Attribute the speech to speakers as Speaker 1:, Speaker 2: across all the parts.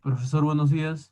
Speaker 1: Profesor, buenos días.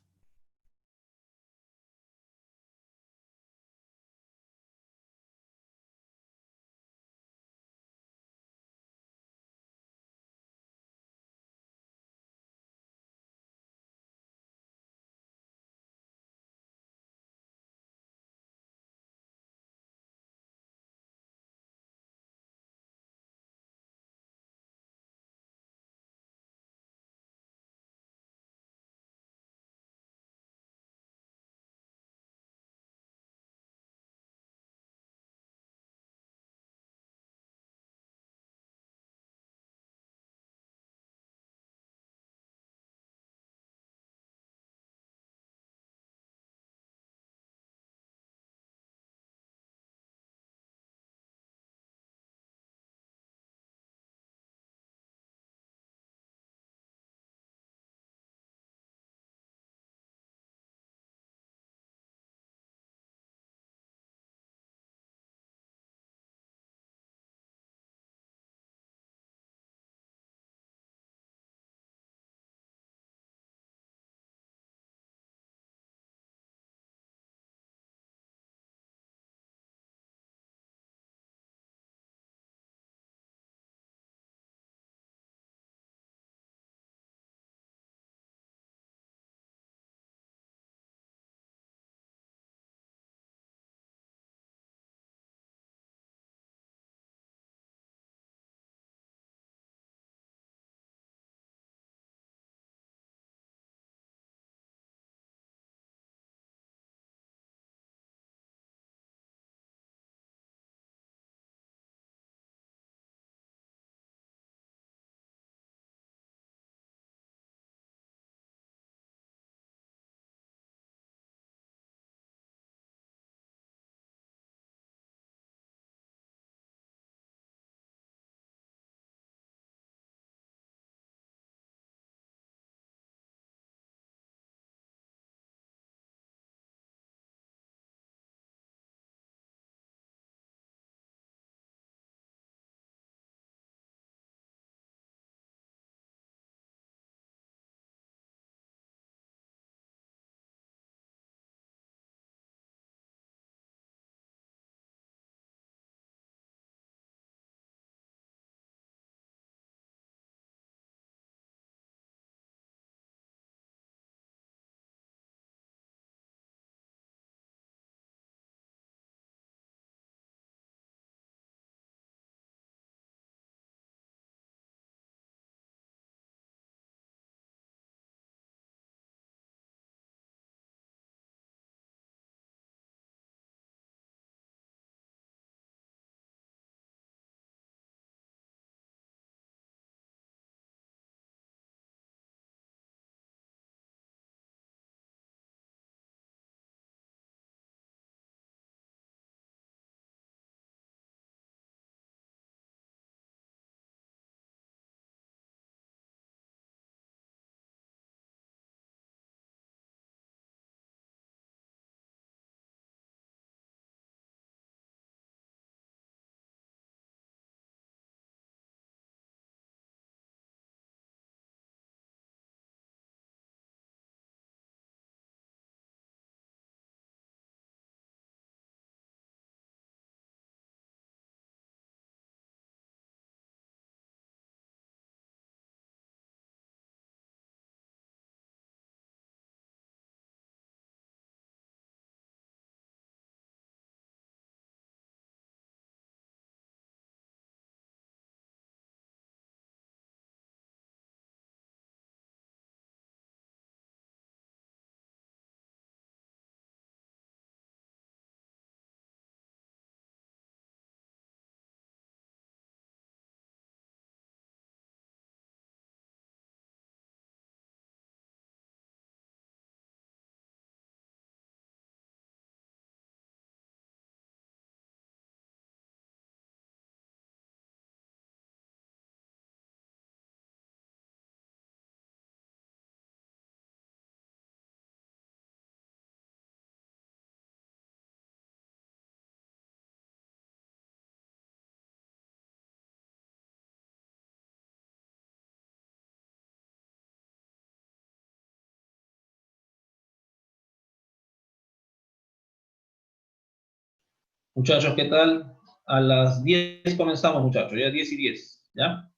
Speaker 1: Muchachos, ¿qué tal? A las 10 comenzamos, muchachos, ya 10:10, ¿ya?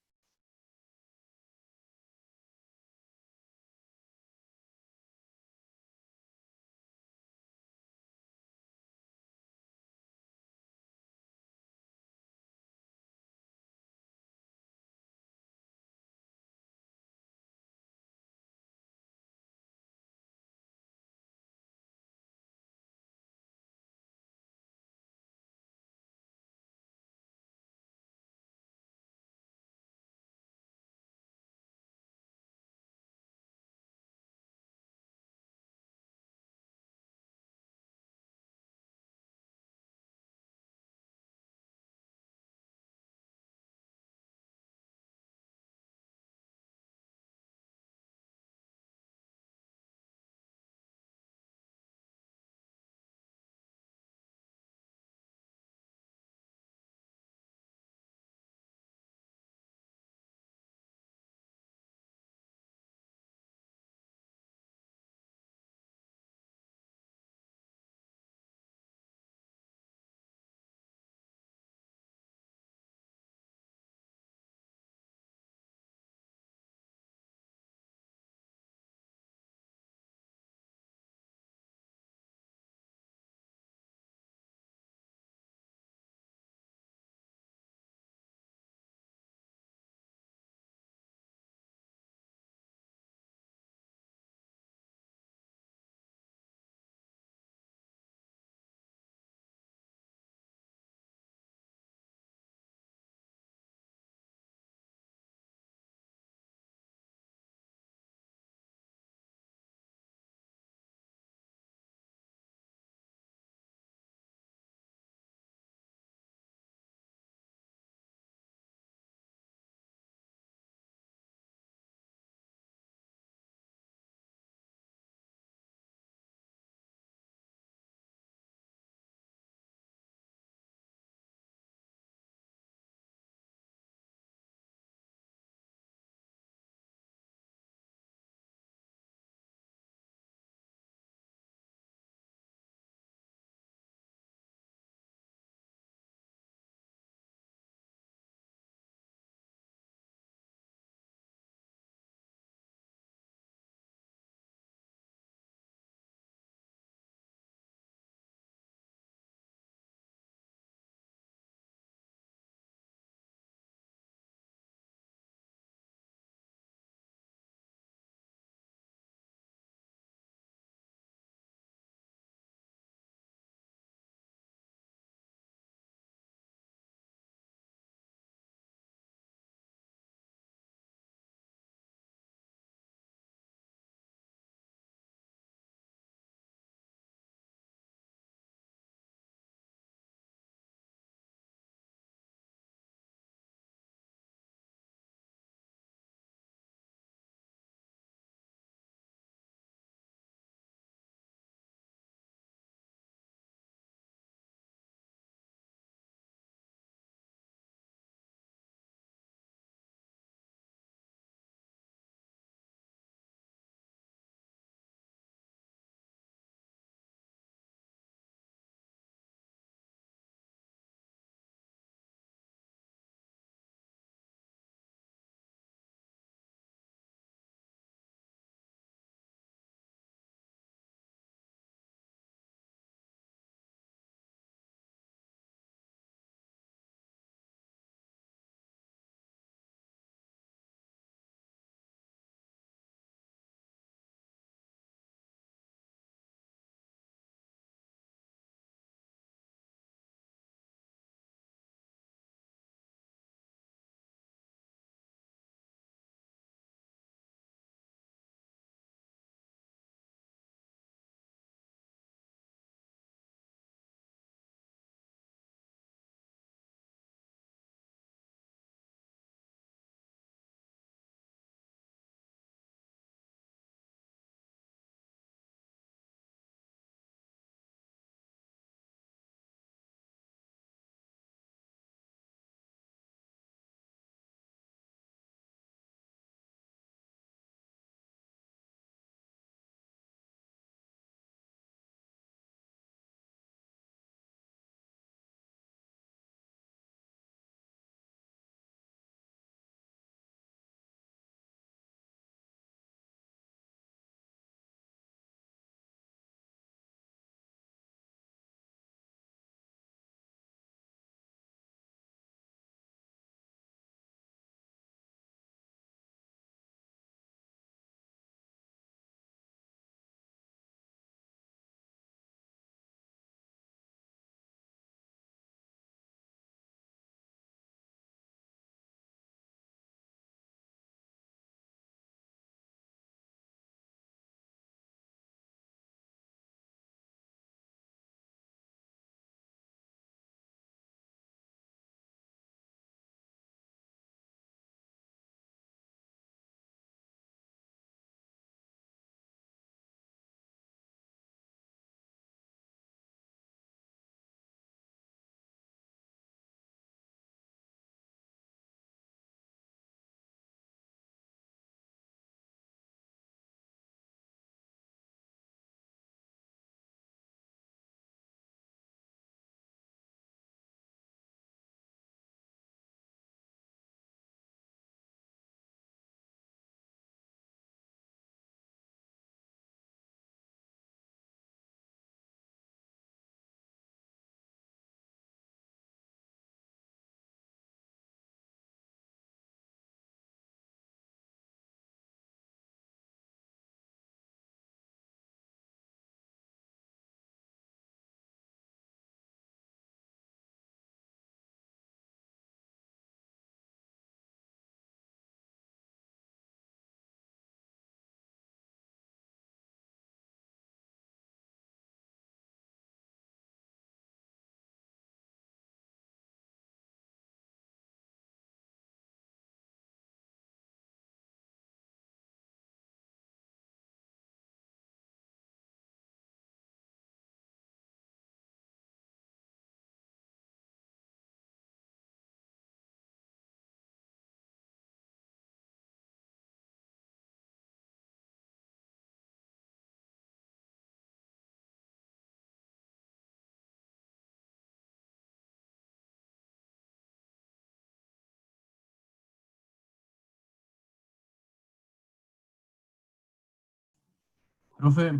Speaker 2: Profe,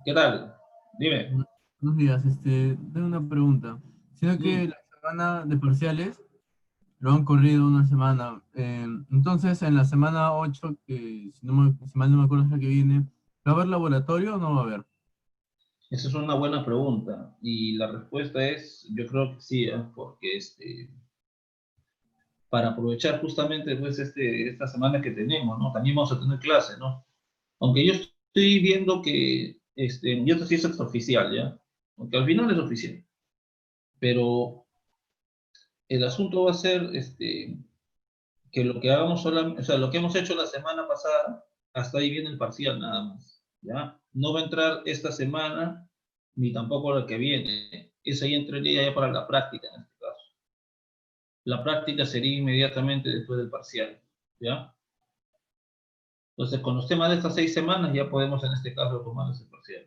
Speaker 1: ¿Qué tal? Dime.
Speaker 2: buenos días. Tengo una pregunta. Siendo que
Speaker 1: Mm,
Speaker 2: la semana de parciales lo han corrido una semana, entonces en la semana 8 que si mal no me acuerdo es la que viene, ¿va a haber laboratorio o no va a haber?
Speaker 1: Esa es una buena pregunta y la respuesta es, yo creo que sí, porque para aprovechar justamente pues, esta semana que tenemos, ¿no? También vamos a tener clase, ¿no? Aunque yo estoy viendo que, y esto sí es extraoficial, ¿ya? Aunque al final es oficial, pero el asunto va a ser, que lo que hagamos solamente, o sea, lo que hemos hecho la semana pasada, hasta ahí viene el parcial nada más, ¿ya? No va a entrar esta semana, ni tampoco la que viene. Esa ya entraría ya para la práctica en este caso. La práctica sería inmediatamente después del parcial, ¿ya? Entonces, con los temas de estas 6 semanas ya podemos en este caso tomar ese parcial.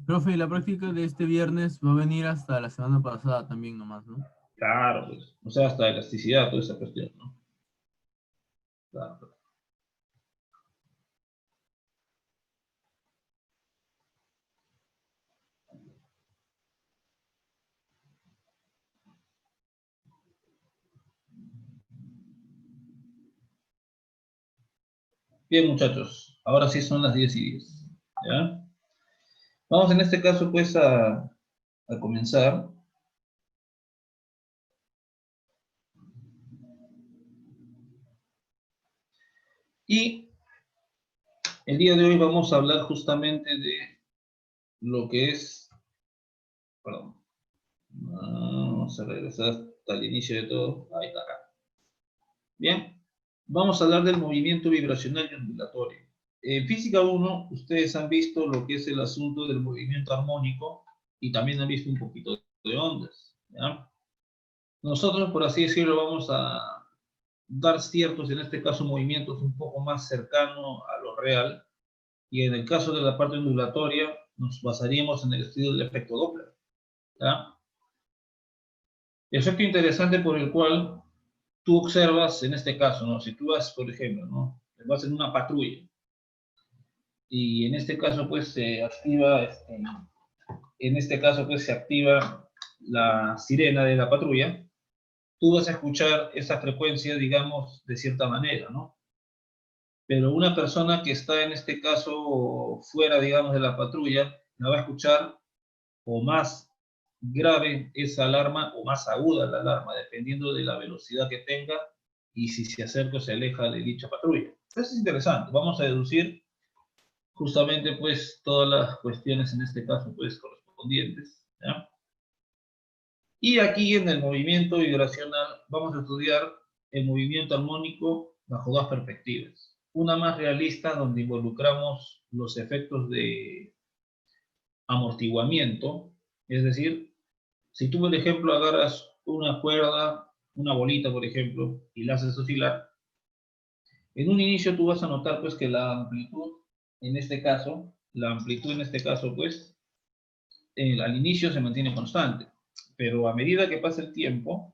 Speaker 2: Profe, la práctica de este viernes va a venir hasta la semana pasada también nomás, ¿no?
Speaker 1: Claro, pues, o sea, hasta elasticidad, toda esa cuestión, ¿no? Claro, claro. Bien, muchachos, ahora sí son las 10:10, ¿ya? Vamos en este caso, pues, a comenzar. Y el día de hoy vamos a hablar justamente de lo que es, perdón, vamos a regresar hasta el inicio de todo, ahí está acá. Bien, vamos a hablar del movimiento vibracional y ondulatorio. En física 1, ustedes han visto lo que es el asunto del movimiento armónico y también han visto un poquito de ondas, ¿ya? Nosotros, por así decirlo, vamos a dar ciertos, en este caso, movimientos un poco más cercanos a lo real, y en el caso de la parte ondulatoria nos basaríamos en el estudio del efecto Doppler, ¿ya? Efecto interesante por el cual tú observas, en este caso, ¿no? Si tú vas, por ejemplo, ¿no? Vas en una patrulla y en este caso pues se activa, en este caso pues se activa la sirena de la patrulla, tú vas a escuchar esa frecuencia, digamos, de cierta manera, ¿no? Pero una persona que está en este caso fuera, digamos, de la patrulla, la va a escuchar o más grave esa alarma o más aguda la alarma, dependiendo de la velocidad que tenga y si se acerca o se aleja de dicha patrulla. Eso es interesante. Vamos a deducir justamente pues todas las cuestiones en este caso pues correspondientes, ¿ya? Y aquí en el movimiento vibracional vamos a estudiar el movimiento armónico bajo dos perspectivas. Una más realista donde involucramos los efectos de amortiguamiento, es decir, si tú por ejemplo agarras una cuerda, una bolita por ejemplo, y la haces oscilar, en un inicio tú vas a notar pues que la amplitud en este caso pues al inicio se mantiene constante, pero a medida que pasa el tiempo,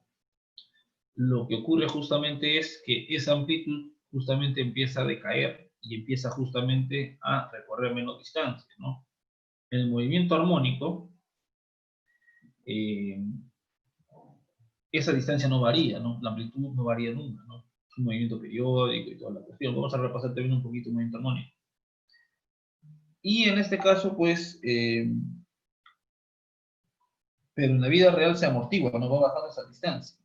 Speaker 1: lo que ocurre justamente es que esa amplitud justamente empieza a decaer y empieza justamente a recorrer menos distancia, ¿no? En el movimiento armónico, eh, esa distancia no varía, ¿no? La amplitud no varía nunca, ¿no? Es un movimiento periódico y toda la cuestión. Vamos a repasar también un poquito el movimiento armónico. Y en este caso, pues, pero en la vida real se amortigua, no va bajando esa distancia.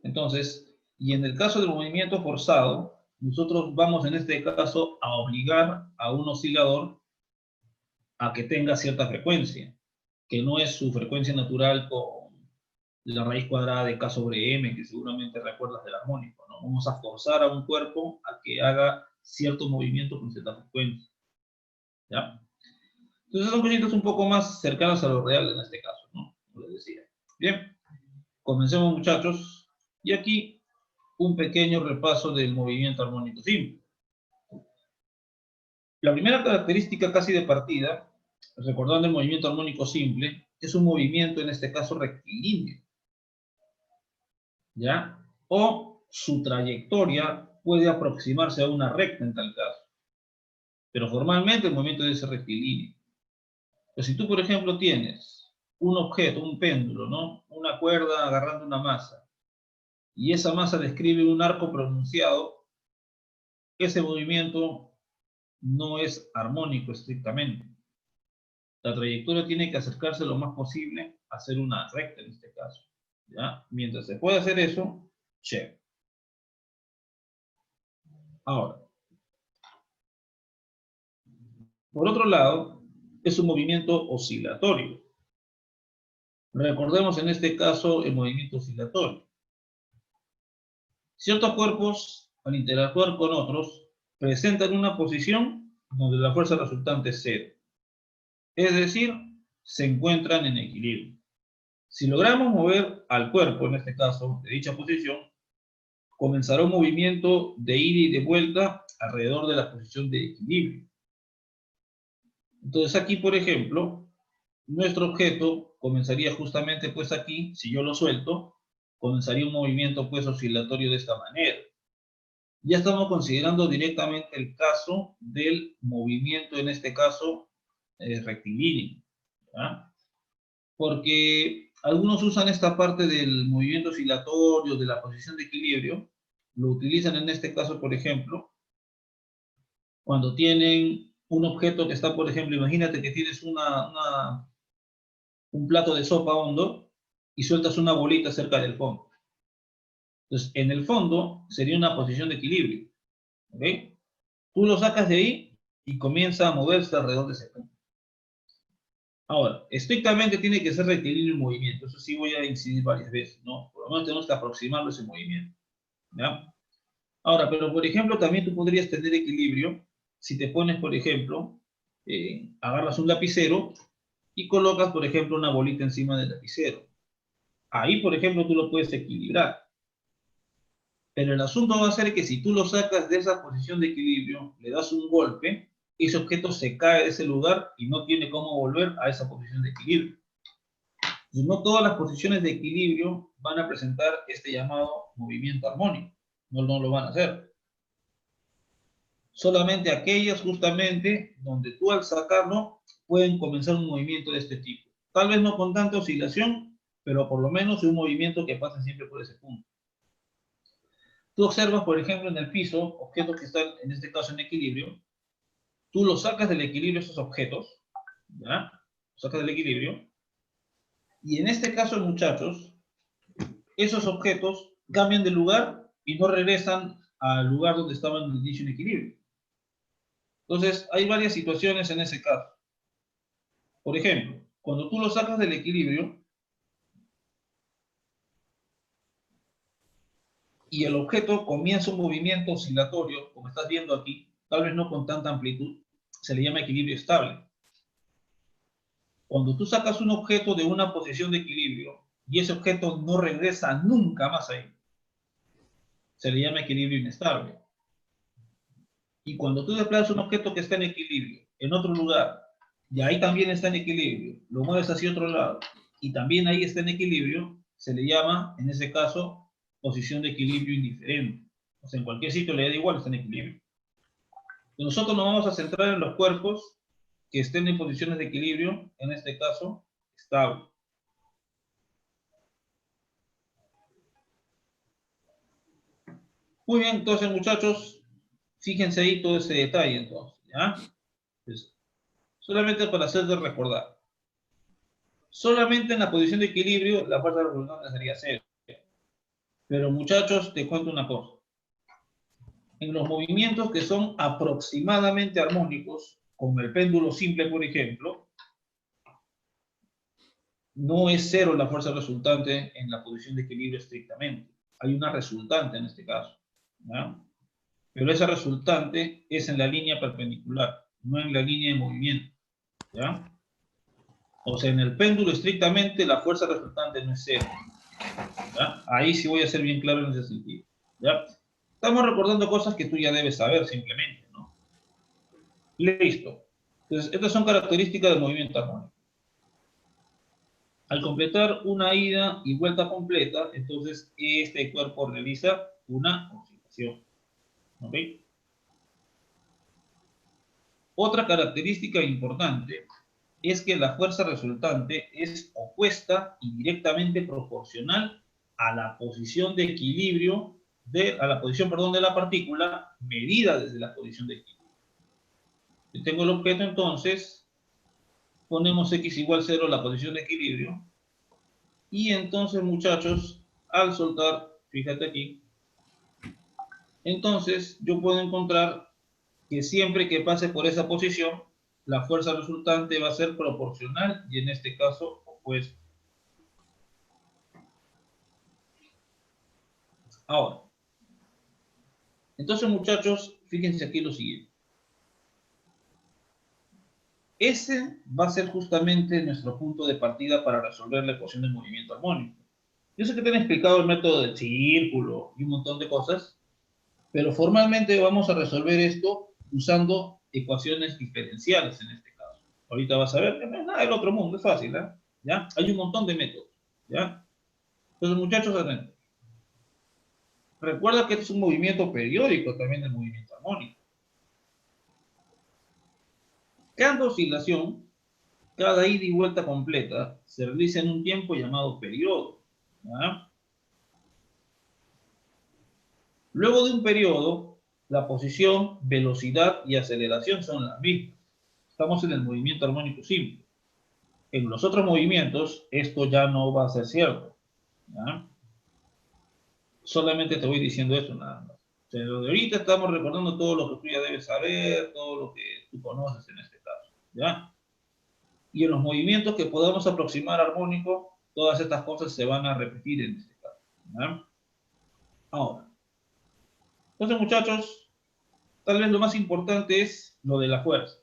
Speaker 1: Entonces, y en el caso del movimiento forzado, nosotros vamos en este caso a obligar a un oscilador a que tenga cierta frecuencia, que no es su frecuencia natural con la raíz cuadrada de K sobre M, que seguramente recuerdas del armónico, ¿no? Vamos a forzar a un cuerpo a que haga cierto movimiento con cierta frecuencia, ¿ya? Entonces son cositas un poco más cercanas a lo real en este caso, ¿no? Como les decía. Bien, comencemos muchachos. Y aquí un pequeño repaso del movimiento armónico simple. La primera característica casi de partida, recordando el movimiento armónico simple, es un movimiento en este caso rectilíneo. ¿ya? O su trayectoria puede aproximarse a una recta en tal caso. Pero formalmente el movimiento debe ser rectilíneo. Pero si tú, por ejemplo, tienes un objeto, un péndulo, ¿no? Una cuerda agarrando una masa, y esa masa describe un arco pronunciado, ese movimiento no es armónico estrictamente. La trayectoria tiene que acercarse lo más posible a hacer una recta en este caso, ¿ya? Mientras se puede hacer eso, chévere. Ahora, por otro lado, es un movimiento oscilatorio. Recordemos en este caso el movimiento oscilatorio. Ciertos cuerpos, al interactuar con otros, presentan una posición donde la fuerza resultante es cero. Es decir, se encuentran en equilibrio. Si logramos mover al cuerpo, en este caso, de dicha posición, comenzará un movimiento de ida y de vuelta alrededor de la posición de equilibrio. Entonces aquí, por ejemplo, nuestro objeto comenzaría justamente pues aquí, si yo lo suelto, comenzaría un movimiento pues oscilatorio de esta manera. Ya estamos considerando directamente el caso del movimiento, en este caso, rectilíneo, ¿ya? Porque algunos usan esta parte del movimiento oscilatorio, de la posición de equilibrio, lo utilizan en este caso, por ejemplo, cuando tienen un objeto que está, por ejemplo, imagínate que tienes un plato de sopa hondo y sueltas una bolita cerca del fondo. Entonces, en el fondo sería una posición de equilibrio, ¿ok? Tú lo sacas de ahí y comienza a moverse alrededor de ese punto. Ahora, estrictamente tiene que ser rectilíneo el movimiento, eso sí voy a incidir varias veces, ¿no? Por lo menos tenemos que aproximarlo a ese movimiento, ¿ya? Ahora, pero por ejemplo, también tú podrías tener equilibrio si te pones, por ejemplo, agarras un lapicero y colocas, por ejemplo, una bolita encima del lapicero. Ahí, por ejemplo, tú lo puedes equilibrar. Pero el asunto va a ser que si tú lo sacas de esa posición de equilibrio, le das un golpe, ese objeto se cae de ese lugar y no tiene cómo volver a esa posición de equilibrio. Y no todas las posiciones de equilibrio van a presentar este llamado movimiento armónico. No, no lo van a hacer. Solamente aquellas justamente donde tú al sacarlo pueden comenzar un movimiento de este tipo. Tal vez no con tanta oscilación, pero por lo menos un movimiento que pase siempre por ese punto. Tú observas, por ejemplo, en el piso, objetos que están, en este caso, en equilibrio. Tú los sacas del equilibrio esos objetos, ¿ya? Los sacas del equilibrio. Y en este caso, muchachos, esos objetos cambian de lugar y no regresan al lugar donde estaban en el inicio en equilibrio. Entonces, hay varias situaciones en ese caso. Por ejemplo, cuando tú lo sacas del equilibrio y el objeto comienza un movimiento oscilatorio, como estás viendo aquí, tal vez no con tanta amplitud, se le llama equilibrio estable. Cuando tú sacas un objeto de una posición de equilibrio y ese objeto no regresa nunca más ahí, se le llama equilibrio inestable. Y cuando tú desplazas un objeto que está en equilibrio en otro lugar, y ahí también está en equilibrio, lo mueves hacia otro lado, y también ahí está en equilibrio, se le llama, en ese caso, posición de equilibrio indiferente. O sea, en cualquier sitio le da igual, está en equilibrio. Y nosotros nos vamos a centrar en los cuerpos que estén en posiciones de equilibrio, en este caso, estable. Muy bien, entonces, muchachos, fíjense ahí todo ese detalle, entonces, ¿ya? Pues, solamente para hacerles recordar. Solamente en la posición de equilibrio, la fuerza resultante sería cero. Pero, muchachos, te cuento una cosa. En los movimientos que son aproximadamente armónicos, como el péndulo simple, por ejemplo, no es cero la fuerza resultante en la posición de equilibrio estrictamente. Hay una resultante en este caso, ¿ya? Pero esa resultante es en la línea perpendicular, no en la línea de movimiento, ¿ya? O sea, en el péndulo estrictamente la fuerza resultante no es cero, ¿ya? Ahí sí voy a ser bien claro en ese sentido, ¿ya? Estamos recordando cosas que tú ya debes saber simplemente, ¿no? Listo. Entonces, estas son características del movimiento armónico. Al completar una ida y vuelta completa, entonces este cuerpo realiza una oscilación. ¿Ok? Otra característica importante es que la fuerza resultante es opuesta y directamente proporcional a la posición de equilibrio, a la posición, perdón, de la partícula medida desde la posición de equilibrio. Yo tengo el objeto, entonces, ponemos x igual 0 la posición de equilibrio, y entonces, muchachos, al soltar, fíjate aquí, entonces yo puedo encontrar que siempre que pase por esa posición, la fuerza resultante va a ser proporcional y en este caso opuesta. Ahora, entonces, muchachos, fíjense aquí lo siguiente. Ese va a ser justamente nuestro punto de partida para resolver la ecuación del movimiento armónico. Yo sé que te han explicado el método del círculo y un montón de cosas, pero formalmente vamos a resolver esto usando ecuaciones diferenciales en este caso. Ahorita vas a ver que no es nada del otro mundo, es fácil, ¿eh? ¿Ya? Hay un montón de métodos, ¿ya? Entonces, muchachos, atentos. Recuerda que este es un movimiento periódico también del movimiento armónico. Cada oscilación, cada ida y vuelta completa, se realiza en un tiempo llamado periodo, ¿ya? Luego de un periodo, la posición, velocidad y aceleración son las mismas. Estamos en el movimiento armónico simple. En los otros movimientos, esto ya no va a ser cierto, ¿ya? Solamente te voy diciendo eso nada más. Pero de ahorita estamos recordando todo lo que tú ya debes saber, todo lo que tú conoces en este caso, ¿ya? Y en los movimientos que podamos aproximar armónico, todas estas cosas se van a repetir en este caso, ¿ya? Ahora, entonces, muchachos, tal vez lo más importante es lo de la fuerza.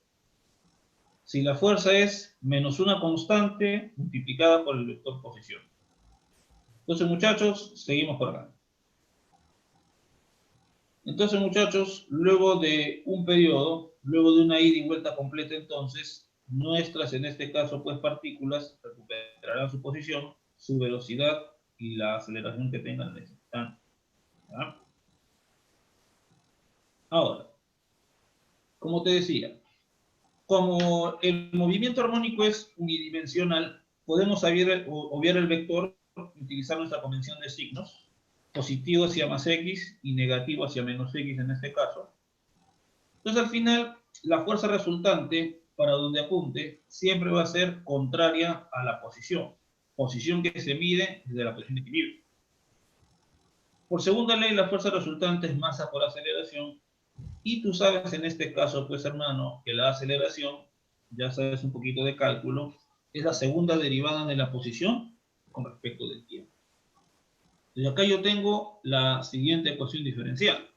Speaker 1: Si la fuerza es menos una constante multiplicada por el vector posición. Entonces, muchachos, seguimos por acá. Entonces, muchachos, luego de un periodo, luego de una ida y vuelta completa, entonces, nuestras, en este caso, pues partículas, recuperarán su posición, su velocidad y la aceleración que tengan en ese instante. ¿Ya? Ahora, como te decía, como el movimiento armónico es unidimensional, podemos obviar el vector, utilizar nuestra convención de signos, positivo hacia más x y negativo hacia menos x en este caso. Entonces, al final, la fuerza resultante, para donde apunte, siempre va a ser contraria a la posición que se mide desde la posición de equilibrio. Por segunda ley, la fuerza resultante es masa por aceleración, y tú sabes en este caso, pues hermano, que la aceleración, ya sabes un poquito de cálculo, es la segunda derivada de la posición con respecto del tiempo. Y acá yo tengo la siguiente ecuación diferencial.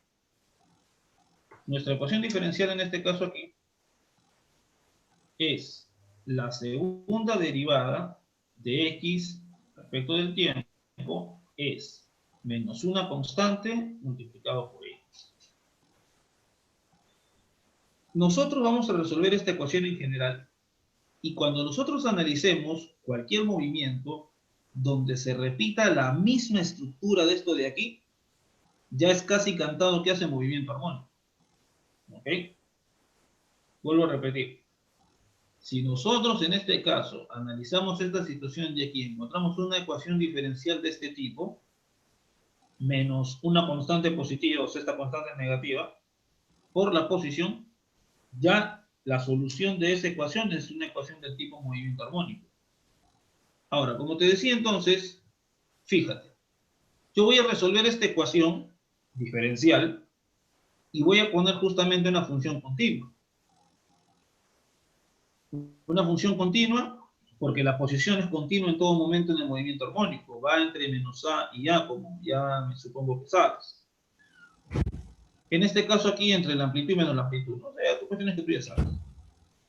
Speaker 1: Nuestra ecuación diferencial en este caso aquí es la segunda derivada de x respecto del tiempo es menos una constante multiplicado por x. Nosotros vamos a resolver esta ecuación en general y cuando nosotros analicemos cualquier movimiento donde se repita la misma estructura de esto de aquí, ya es casi cantado que hace movimiento armónico. ¿Ok? Vuelvo a repetir. Si nosotros en este caso analizamos esta situación de aquí, encontramos una ecuación diferencial de este tipo, menos una constante positiva, o sea, esta constante negativa, por la posición, ya la solución de esa ecuación es una ecuación del tipo movimiento armónico. Ahora, como te decía entonces, fíjate, yo voy a resolver esta ecuación diferencial y voy a poner justamente una función continua. Una función continua porque la posición es continua en todo momento en el movimiento armónico. Va entre menos a y a, como ya me supongo que sabes. En este caso aquí, entre la amplitud y menos la amplitud. O sea, cuestiones que tú ya sabes.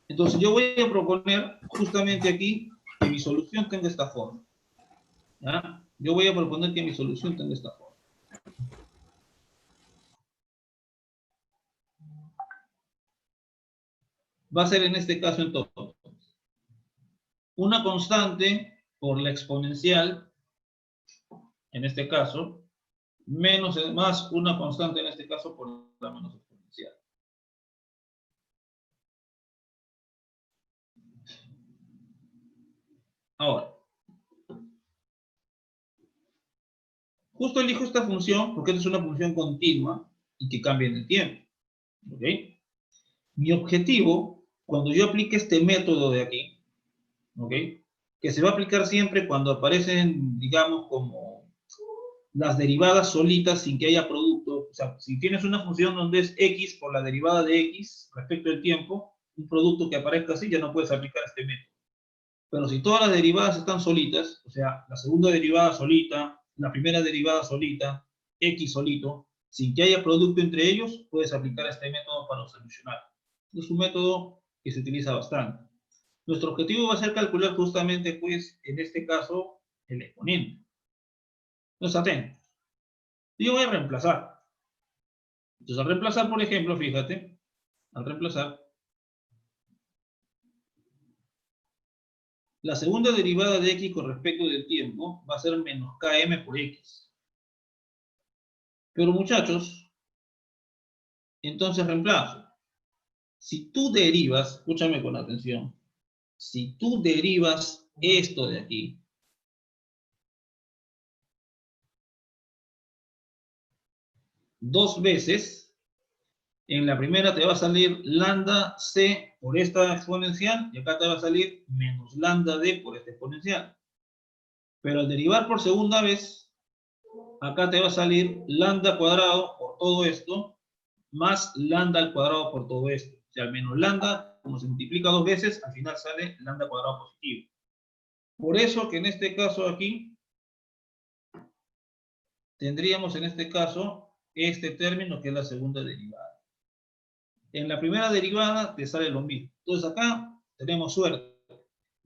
Speaker 1: Entonces yo voy a proponer justamente aquí que mi solución tenga esta forma. ¿Ya? Yo voy a proponer que mi solución tenga esta forma. Va a ser en este caso entonces una constante por la exponencial, en este caso, más una constante, en este caso, por la menos exponencial. Ahora, justo elijo esta función porque esta es una función continua y que cambia en el tiempo. ¿Ok? Mi objetivo, cuando yo aplique este método de aquí, ¿ok? Que se va a aplicar siempre cuando aparecen, digamos, como las derivadas solitas sin que haya producto. O sea, si tienes una función donde es x por la derivada de x respecto del tiempo, un producto que aparezca así, ya no puedes aplicar este método. Pero si todas las derivadas están solitas, o sea, la segunda derivada solita, la primera derivada solita, x solito, sin que haya producto entre ellos, puedes aplicar este método para solucionar. Es un método que se utiliza bastante. Nuestro objetivo va a ser calcular justamente, pues, en este caso, el exponente. Entonces, atentos. Yo voy a reemplazar. Entonces, al reemplazar, por ejemplo, fíjate, al reemplazar, la segunda derivada de x con respecto del tiempo va a ser menos km por x. Pero, muchachos, entonces reemplazo. Si tú derivas, escúchame con atención, si tú derivas esto de aquí, dos veces, en la primera te va a salir lambda c por esta exponencial y acá te va a salir menos lambda d por esta exponencial. Pero al derivar por segunda vez, acá te va a salir lambda cuadrado por todo esto más lambda al cuadrado por todo esto. O sea, menos lambda, como se multiplica dos veces, al final sale lambda cuadrado positivo. Por eso que en este caso aquí, tendríamos en este caso este término que es la segunda derivada. En la primera derivada te sale lo mismo. Entonces acá tenemos suerte.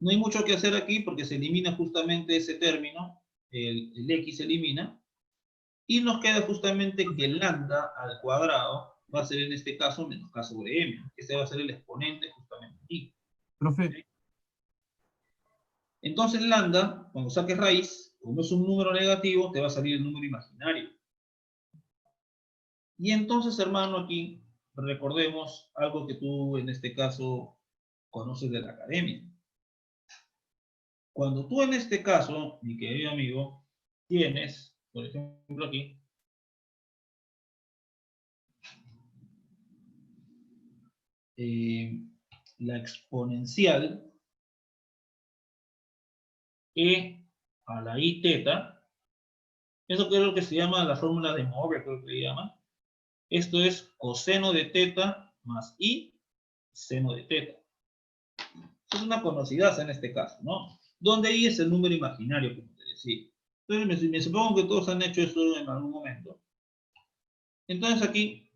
Speaker 1: No hay mucho que hacer aquí porque se elimina justamente ese término, el x se elimina, y nos queda justamente que lambda al cuadrado va a ser en este caso menos k sobre m. Este va a ser el exponente justamente aquí.
Speaker 2: Profe.
Speaker 1: ¿Sí? Entonces lambda, cuando saques raíz, como es un número negativo, te va a salir el número imaginario. Y entonces, hermano, aquí recordemos algo que tú en este caso conoces de la academia. Cuando tú en este caso, mi querido amigo, tienes, por ejemplo aquí, la exponencial e a la i teta, eso que es lo que se llama la fórmula de Moore, creo que le llaman. Esto es coseno de teta más i seno de teta. Es una conocida en este caso, ¿no? Donde i es el número imaginario, como te decía. Entonces, me supongo que todos han hecho eso en algún momento. Entonces aquí,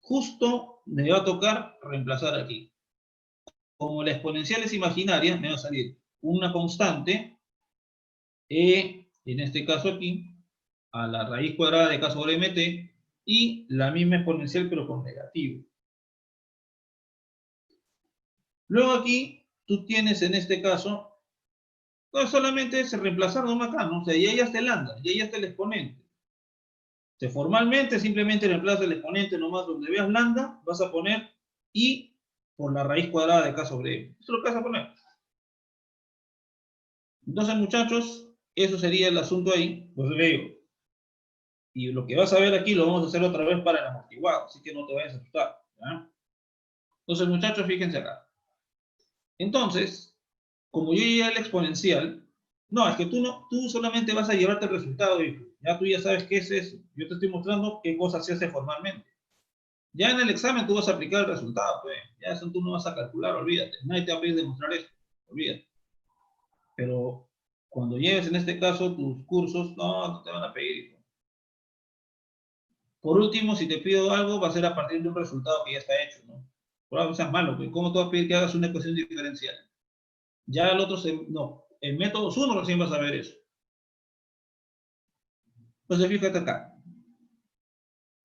Speaker 1: justo me va a tocar reemplazar aquí. Como la exponencial es imaginaria, me va a salir una constante, en este caso aquí, a la raíz cuadrada de k sobre mt, y la misma exponencial pero con negativo. Luego aquí, tú tienes en este caso, pues solamente es reemplazar nomás acá, ¿no? O sea, ya está el lambda, ya está el exponente. O sea, formalmente simplemente reemplaza el exponente nomás donde veas lambda, vas a poner i por la raíz cuadrada de k sobre m. Eso es lo que vas a poner. Entonces, muchachos, eso sería el asunto ahí, pues le digo. Y lo que vas a ver aquí lo vamos a hacer otra vez para el amortiguado, así que no te vayas a asustar, ¿ya? Entonces, muchachos, fíjense acá. Entonces, como yo llegué al exponencial, no, es que tú solamente vas a llevarte el resultado, hijo. Ya tú ya sabes qué es eso. Yo te estoy mostrando qué cosa se hace formalmente. Ya en el examen tú vas a aplicar el resultado, pues. Ya eso tú no vas a calcular, olvídate. Nadie te va a pedir demostrar eso, olvídate. Pero cuando lleves en este caso tus cursos, no te van a pedir, hijo. Por último, si te pido algo, va a ser a partir de un resultado que ya está hecho, ¿no? Por algo seas malo, pues. ¿Cómo te vas a pedir que hagas una ecuación diferencial? Ya el otro, no, en métodos 1 recién vas a ver eso. Entonces fíjate acá.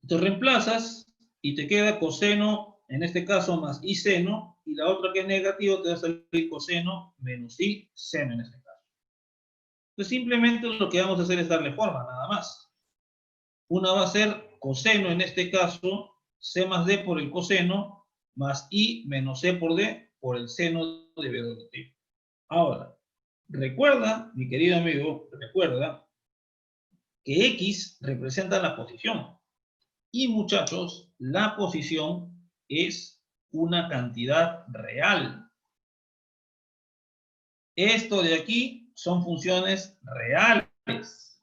Speaker 1: Te reemplazas y te queda coseno, en este caso, más i seno, y la otra que es negativo te va a salir coseno menos i seno en este caso. Entonces simplemente lo que vamos a hacer es darle forma, nada más. Una va a ser coseno, en este caso, C más D por el coseno, más I menos C por D por el seno de B doble T. Ahora, recuerda, mi querido amigo, recuerda que X representa la posición. Y muchachos, la posición es una cantidad real. Esto de aquí son funciones reales.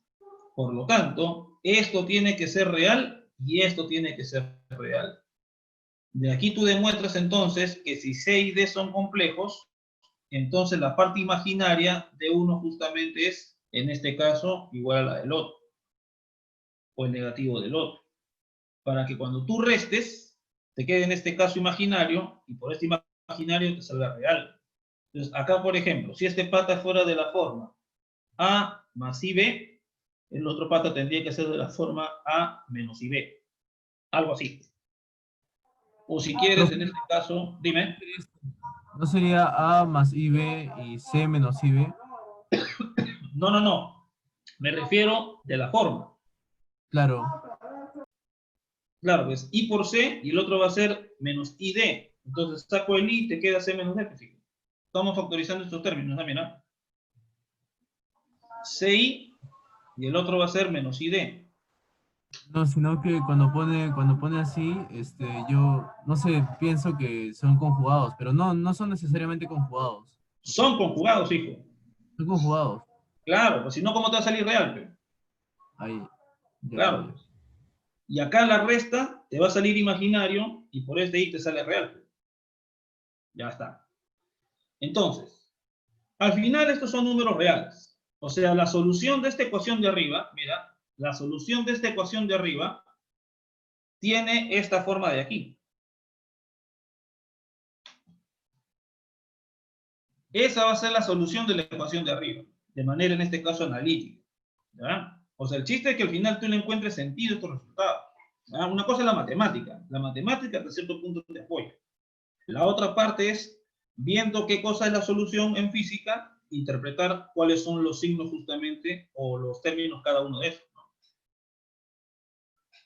Speaker 1: Por lo tanto, esto tiene que ser real y esto tiene que ser real. De aquí tú demuestras entonces que si C y D son complejos, entonces la parte imaginaria de uno justamente es, en este caso, igual a la del otro, o el negativo del otro. Para que cuando tú restes, te quede en este caso imaginario, y por este imaginario te salga real. Entonces, acá, por ejemplo, si este pata fuera de la forma A más IB, el otro pata tendría que ser de la forma A menos IB. Algo así. O si quieres,
Speaker 2: Profe,
Speaker 1: en este caso, dime.
Speaker 2: ¿no sería A más IB y C menos IB?
Speaker 1: No, no, no. Me refiero de la forma.
Speaker 2: Claro.
Speaker 1: Claro, pues I por C y el otro va a ser menos ID. Entonces saco el I y te queda C menos D. Pues, estamos factorizando estos términos también, ¿no? CI y el otro va a ser menos ID.
Speaker 2: No, sino que cuando pone así, yo, no sé, pienso que son conjugados, pero no, no son necesariamente conjugados.
Speaker 1: Son conjugados, hijo.
Speaker 2: Son conjugados.
Speaker 1: Claro, pues si no, ¿cómo te va a salir real? Pues?
Speaker 2: Ahí, ya,
Speaker 1: Claro,
Speaker 2: ya.
Speaker 1: pues. Y acá la resta te va a salir imaginario y por este I te sale real. Pues. Ya está. Entonces, al final estos son números reales. O sea, la solución de esta ecuación de arriba, mira, la solución de esta ecuación de arriba tiene esta forma de aquí. Esa va a ser la solución de la ecuación de arriba, de manera en este caso analítica. ¿Ya? O sea, el chiste es que al final tú le encuentres sentido a estos resultados. ¿Ya? Una cosa es la matemática hasta cierto punto te apoya. La otra parte es, viendo qué cosa es la solución en física, interpretar cuáles son los signos justamente o los términos cada uno de esos. ¿No?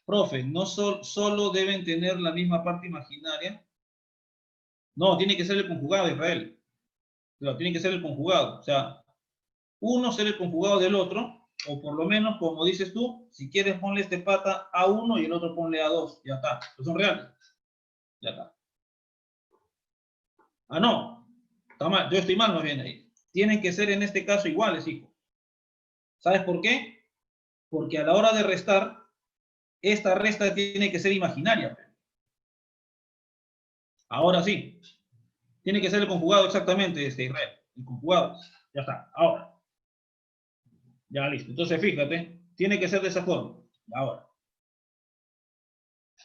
Speaker 1: Profe, ¿no solo deben tener la misma parte imaginaria? No, tiene que ser el conjugado, Israel. Pero tiene que ser el conjugado. O sea, uno ser el conjugado del otro, o por lo menos, como dices tú, si quieres ponle este pata a uno y el otro ponle a dos, ya está. Pues son reales. Ya está. Ah, no. Está mal. Yo estoy mal más bien ahí. Tienen que ser en este caso iguales, hijo. ¿Sabes por qué? Porque a la hora de restar, esta resta tiene que ser imaginaria. Ahora sí. Tiene que ser el conjugado exactamente, Israel. El conjugado. Ya está. Ahora. Ya listo. Entonces, fíjate. Tiene que ser de esa forma. Ahora.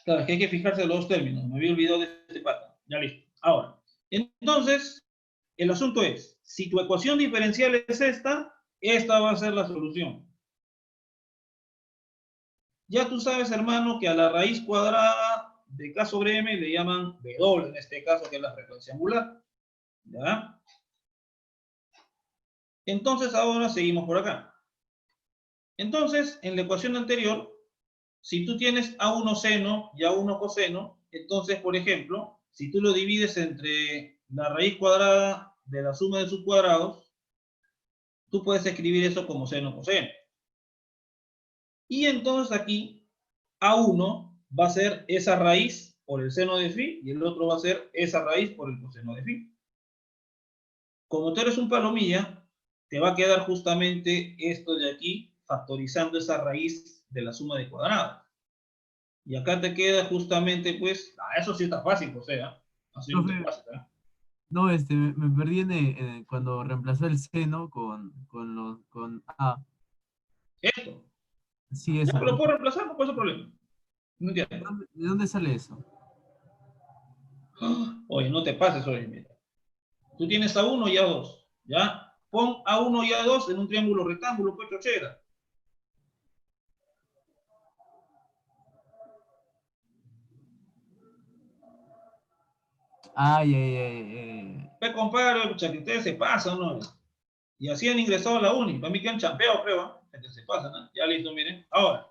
Speaker 1: Claro, es que hay que fijarse en los dos términos. Me había olvidado de este pata. Ya listo. Ahora. Entonces, el asunto es, si tu ecuación diferencial es esta va a ser la solución. Ya tú sabes, hermano, que a la raíz cuadrada de K sobre M le llaman W, en este caso, que es la frecuencia angular. ¿Ya? Entonces, ahora seguimos por acá. Entonces, en la ecuación anterior, si tú tienes A1 seno y A1 coseno, entonces, por ejemplo, si tú lo divides entre la raíz cuadrada de la suma de sus cuadrados, tú puedes escribir eso como seno coseno. Y entonces aquí A1 va a ser esa raíz por el seno de phi y el otro va a ser esa raíz por el coseno de phi. Como tú eres un palomilla, te va a quedar justamente esto de aquí, factorizando esa raíz de la suma de cuadrados. Y acá te queda justamente, pues, eso sí está fácil, o sea, así no te
Speaker 2: Profe,
Speaker 1: pasa, ¿eh?
Speaker 2: no, me perdí cuando reemplazó el seno con A.
Speaker 1: Esto.
Speaker 2: Sí,
Speaker 1: Ya,
Speaker 2: eso.
Speaker 1: pero lo puedo reemplazar, no pasa problema. No entiendo.
Speaker 2: ¿De dónde sale eso?
Speaker 1: Oye, no te pases, oye, mira. Tú tienes A1 y A2, ¿ya? Pon A1 y A2 en un triángulo rectángulo, pues, chochera.
Speaker 2: Ay, ay, ay, ay.
Speaker 1: Ve, compadre, pucha, que ustedes se pasan, ¿no? Y así han ingresado a la uni. Para mí que han champeado, creo, ¿eh? Que se pasan, ¿eh? Ya listo, miren. Ahora.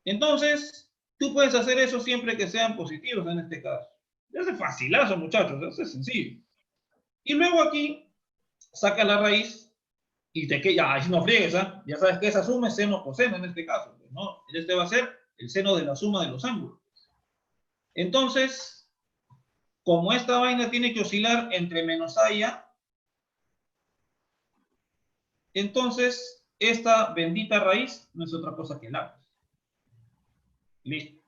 Speaker 1: Entonces, tú puedes hacer eso siempre que sean positivos en este caso. Ya es facilazo, muchachos. Eso es sencillo. Y luego aquí, saca la raíz y te queda, ahí no friegues, ¿eh? Ya sabes que esa suma es seno coseno en este caso, ¿no? Este va a ser el seno de la suma de los ángulos. Entonces, como esta vaina tiene que oscilar entre menos a y a, entonces esta bendita raíz no es otra cosa que el a. Listo.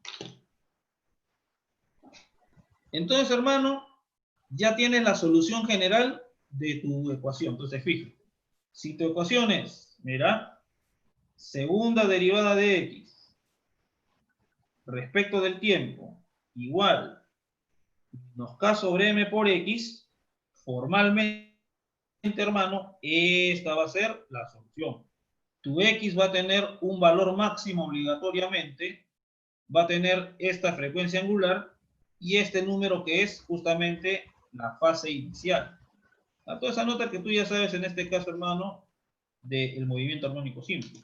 Speaker 1: Entonces, hermano, ya tienes la solución general de tu ecuación. Entonces, fíjate, si tu ecuación es, mira, segunda derivada de x respecto del tiempo igual menos k sobre m por x, formalmente, hermano, esta va a ser la solución. Tu x va a tener un valor máximo obligatoriamente, va a tener esta frecuencia angular y este número que es justamente la fase inicial. A toda esa nota que tú ya sabes en este caso, hermano, del movimiento armónico simple.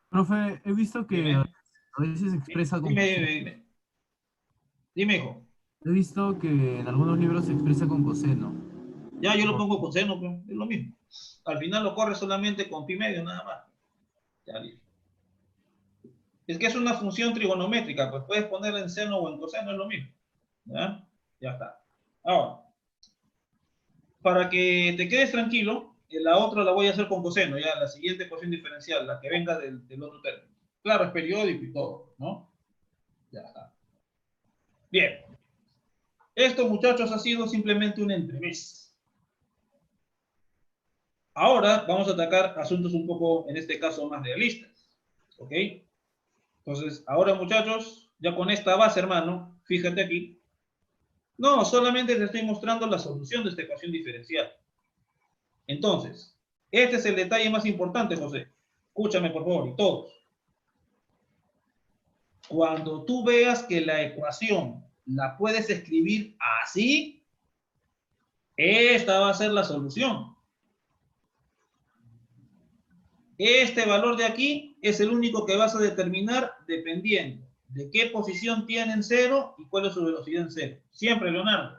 Speaker 2: Profe, he visto que
Speaker 1: Dime.
Speaker 2: a veces se expresa con
Speaker 1: Dime. Dime, hijo.
Speaker 2: He visto que en algunos libros se expresa con coseno.
Speaker 1: Ya yo lo pongo con seno, pues, es lo mismo. Al final lo corre solamente con pi medio, nada más. Ya listo. Es que es una función trigonométrica, pues puedes ponerla en seno o en coseno, es lo mismo. ¿Ya? Ya está. Ahora, para que te quedes tranquilo, la otra la voy a hacer con coseno, ya, la siguiente ecuación diferencial, la que venga del otro término. Claro, es periódico y todo, ¿no? Ya está. Bien. Esto, muchachos, ha sido simplemente un entremés. Ahora vamos a atacar asuntos un poco, en este caso, más realistas. ¿Ok? Entonces, ahora, muchachos, ya con esta base, hermano, fíjate aquí. No, solamente te estoy mostrando la solución de esta ecuación diferencial. Entonces, este es el detalle más importante, José. Escúchame, por favor, y todos. Cuando tú veas que la ecuación la puedes escribir así, esta va a ser la solución. Este valor de aquí es el único que vas a determinar dependiendo de qué posición tiene en cero y cuál es su velocidad en cero. Siempre, Leonardo.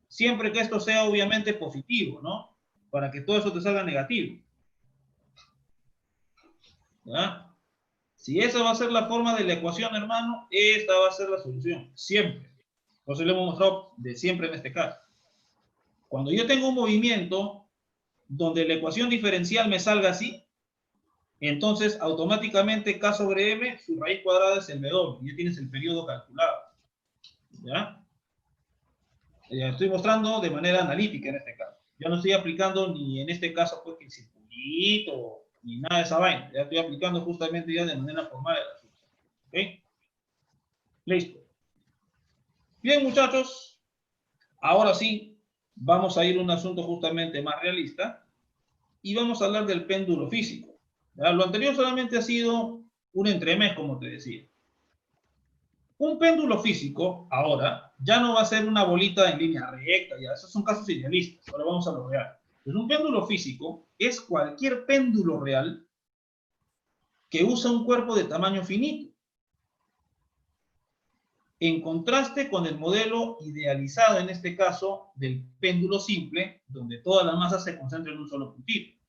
Speaker 1: Siempre que esto sea obviamente positivo, ¿no? Para que todo eso te salga negativo. ¿Ya? Si esa va a ser la forma de la ecuación, hermano, esta va a ser la solución. Siempre. Entonces lo hemos mostrado de siempre en este caso. Cuando yo tengo un movimiento donde la ecuación diferencial me salga así, entonces automáticamente K sobre M, su raíz cuadrada es el W. Ya tienes el periodo calculado. ¿Ya? Estoy mostrando de manera analítica en este caso. Yo no estoy aplicando ni en este caso pues el circulito ni nada de esa vaina. Ya estoy aplicando justamente ya de manera formal el asunto. ¿Ok? Listo. Bien, muchachos. Ahora sí, vamos a ir a un asunto justamente más realista y vamos a hablar del péndulo físico. ¿Ya? Lo anterior solamente ha sido un entremés, como te decía. Un péndulo físico, ahora, ya no va a ser una bolita en línea recta, ya, esos son casos idealistas, ahora vamos a lo real. Pues un péndulo físico es cualquier péndulo real que usa un cuerpo de tamaño finito, en contraste con el modelo idealizado, en este caso, del péndulo simple, donde toda la masa se concentra en un solo puntito.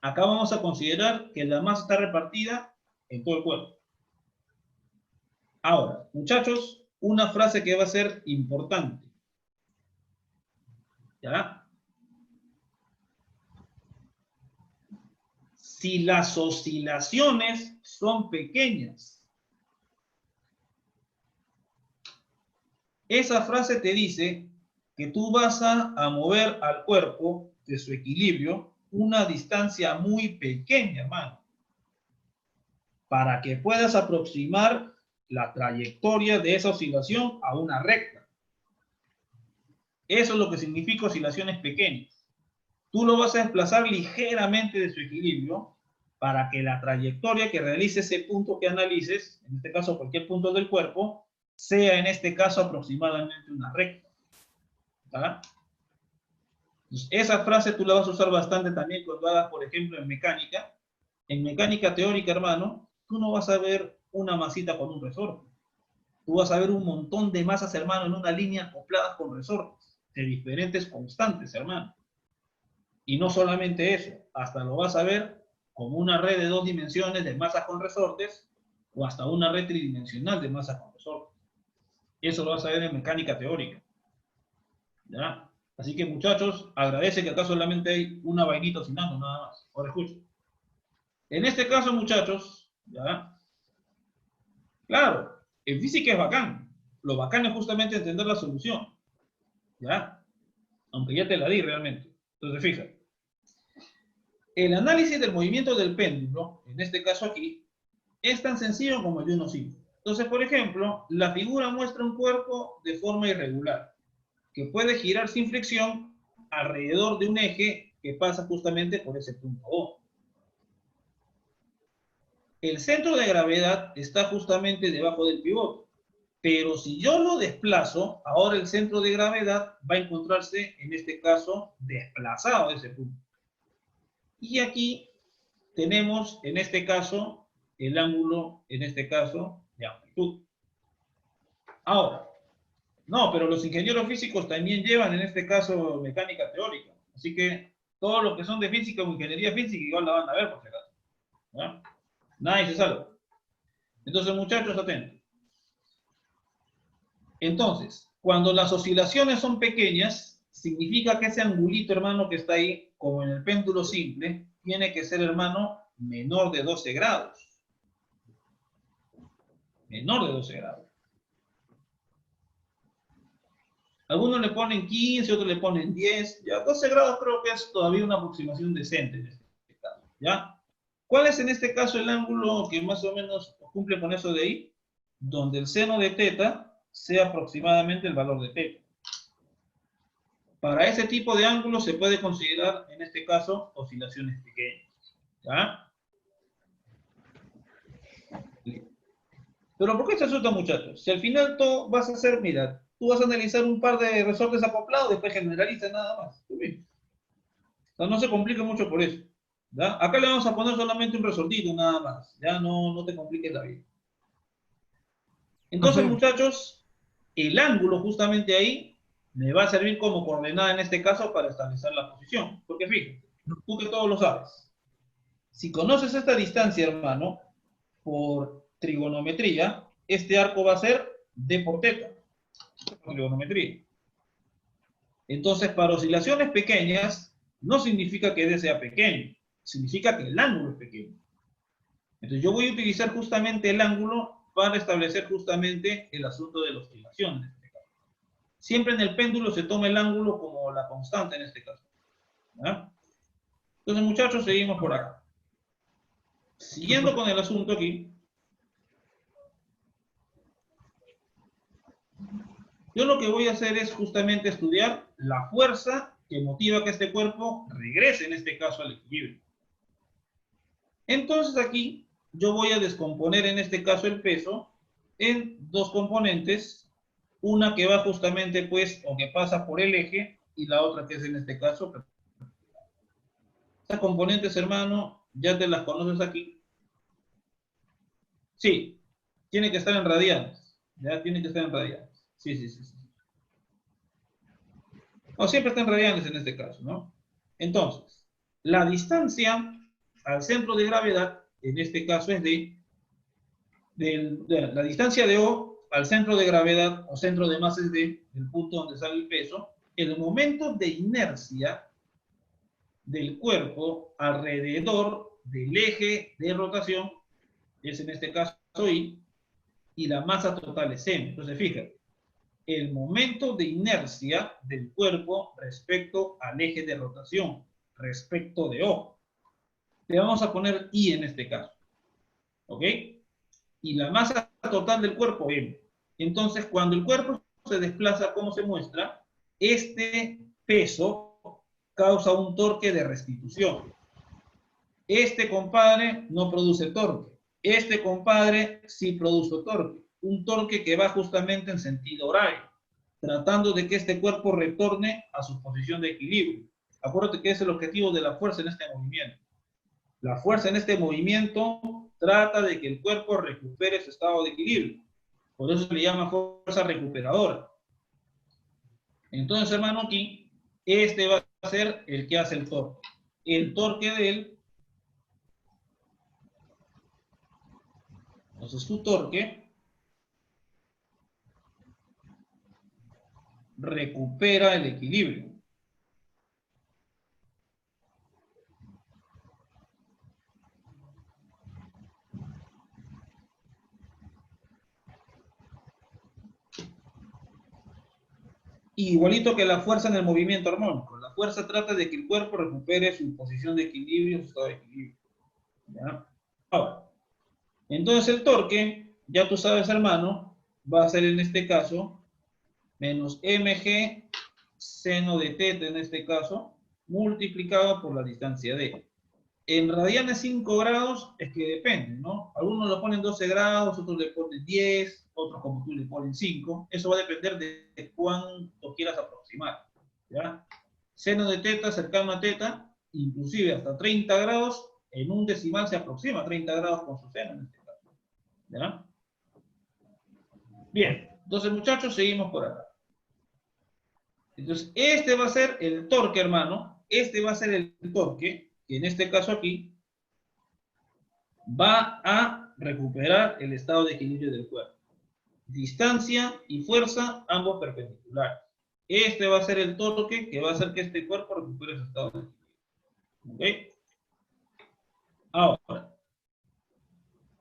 Speaker 1: Acá vamos a considerar que la masa está repartida en todo el cuerpo. Ahora, muchachos, una frase que va a ser importante. ¿Ya? Si las oscilaciones son pequeñas, esa frase te dice que tú vas a mover al cuerpo de su equilibrio una distancia muy pequeña, hermano, para que puedas aproximar la trayectoria de esa oscilación a una recta. Eso es lo que significa oscilaciones pequeñas. Tú lo vas a desplazar ligeramente de su equilibrio para que la trayectoria que realice ese punto que analices, en este caso cualquier punto del cuerpo, sea en este caso aproximadamente una recta. ¿Está? Entonces, esa frase tú la vas a usar bastante también cuando hagas, por ejemplo, en mecánica. En mecánica teórica, hermano, tú no vas a ver una masita con un resorte. Tú vas a ver un montón de masas, hermano, en una línea acopladas con resortes, de diferentes constantes, hermano. Y no solamente eso, hasta lo vas a ver como una red de 2 dimensiones de masas con resortes, o hasta una red tridimensional de masas con resortes. Eso lo vas a ver en mecánica teórica. ¿Ya? Así que, muchachos, agradece que acá solamente hay una vainita oscilando, nada más. Ahora escuchen. En este caso, muchachos, ¿ya? Claro, en física es bacán. Lo bacán es justamente entender la solución. ¿Ya? Aunque ya te la di realmente. Entonces, fíjate. El análisis del movimiento del péndulo, en este caso aquí, es tan sencillo como el de uno simple. Entonces, por ejemplo, la figura muestra un cuerpo de forma irregular, que puede girar sin fricción alrededor de un eje que pasa justamente por ese punto O. El centro de gravedad está justamente debajo del pivote, pero si yo lo desplazo, ahora el centro de gravedad va a encontrarse, en este caso, desplazado de ese punto. Y aquí tenemos, en este caso, el ángulo, en este caso, de amplitud. Ahora, no, pero los ingenieros físicos también llevan, en este caso, mecánica teórica. Así que todos los que son de física o ingeniería física igual la van a ver, por si acaso. ¿Ya? Nadie se salva. Entonces, muchachos, atentos. Entonces, cuando las oscilaciones son pequeñas, significa que ese angulito, hermano, que está ahí, como en el péndulo simple, tiene que ser, hermano, menor de 12 grados. Menor de 12 grados. Algunos le ponen 15, otros le ponen 10. Ya 12 grados creo que es todavía una aproximación decente en este caso. ¿Ya? ¿Cuál es en este caso el ángulo que más o menos cumple con eso de ahí? Donde el seno de teta sea aproximadamente el valor de teta. Para ese tipo de ángulo se puede considerar, en este caso, oscilaciones pequeñas. ¿Ya? Pero ¿por qué se asusta, muchachos? Si al final tú vas a hacer, mira, tú vas a analizar un par de resortes acoplados, después generalizas nada más. O sea, no se complique mucho por eso. ¿Ya? Acá le vamos a poner solamente un resortito, nada más. Ya no te compliques la vida. Entonces,
Speaker 2: Profe,
Speaker 1: muchachos, el ángulo justamente ahí me va a servir como coordenada en este caso para establecer la posición. Porque fíjate, tú que todo lo sabes. Si conoces esta distancia, hermano, por trigonometría, este arco va a ser D por teta. Por trigonometría. Entonces, para oscilaciones pequeñas, no significa que D sea pequeño, significa que el ángulo es pequeño. Entonces, yo voy a utilizar justamente el ángulo para establecer justamente el asunto de la oscilación en este caso. Siempre en el péndulo se toma el ángulo como la constante en este caso. ¿Ya? Entonces, muchachos, seguimos por acá. Siguiendo con el asunto aquí, yo lo que voy a hacer es justamente estudiar la fuerza que motiva que este cuerpo regrese, en este caso, al equilibrio. Entonces aquí yo voy a descomponer, en este caso, el peso en dos componentes, una que va justamente, pues, o que pasa por el eje, y la otra que es, en este caso, estas componentes, hermano, ya te las conoces aquí. Sí, tiene que estar en radianes. Ya tiene que estar en radianes. Sí. No, siempre está en radianes en este caso, ¿no? Entonces, la distancia al centro de gravedad, en este caso es de la distancia de O al centro de gravedad o centro de masa es D, el punto donde sale el peso, el momento de inercia del cuerpo alrededor del eje de rotación es en este caso I, y la masa total es M. Entonces, fíjate, el momento de inercia del cuerpo respecto al eje de rotación, respecto de O. Le vamos a poner I en este caso. ¿Ok? Y la masa total del cuerpo, M. Entonces, cuando el cuerpo se desplaza, ¿cómo se muestra? Este peso causa un torque de restitución. Este compadre no produce torque. Este compadre sí produce torque. Un torque que va justamente en sentido horario, tratando de que este cuerpo retorne a su posición de equilibrio. Acuérdate que es el objetivo de la fuerza en este movimiento. La fuerza en este movimiento trata de que el cuerpo recupere su estado de equilibrio. Por eso se le llama fuerza recuperadora. Entonces, hermano, aquí, este va a ser el que hace el torque. El torque de él, entonces tu torque recupera el equilibrio. Igualito que la fuerza en el movimiento armónico. La fuerza trata de que el cuerpo recupere su posición de equilibrio, su estado de equilibrio. ¿Ya? Ahora, entonces el torque, ya tú sabes, hermano, va a ser en este caso menos mg seno de teta en este caso, multiplicado por la distancia d. En radianes 5 grados es que depende, ¿no? Algunos lo ponen 12 grados, otros le ponen 10, otros como tú le ponen 5. Eso va a depender de cuánto quieras aproximar, ¿ya? Seno de teta cercano a teta, inclusive hasta 30 grados, en un decimal se aproxima a 30 grados con su seno en este caso, ¿ya? Bien, entonces muchachos, seguimos por acá. Entonces, este va a ser el torque, hermano. Este va a ser el torque, que en este caso aquí va a recuperar el estado de equilibrio del cuerpo. Distancia y fuerza, ambos perpendiculares. Este va a ser el torque que va a hacer que este cuerpo recupere su estado de equilibrio. ¿Ok? Ahora,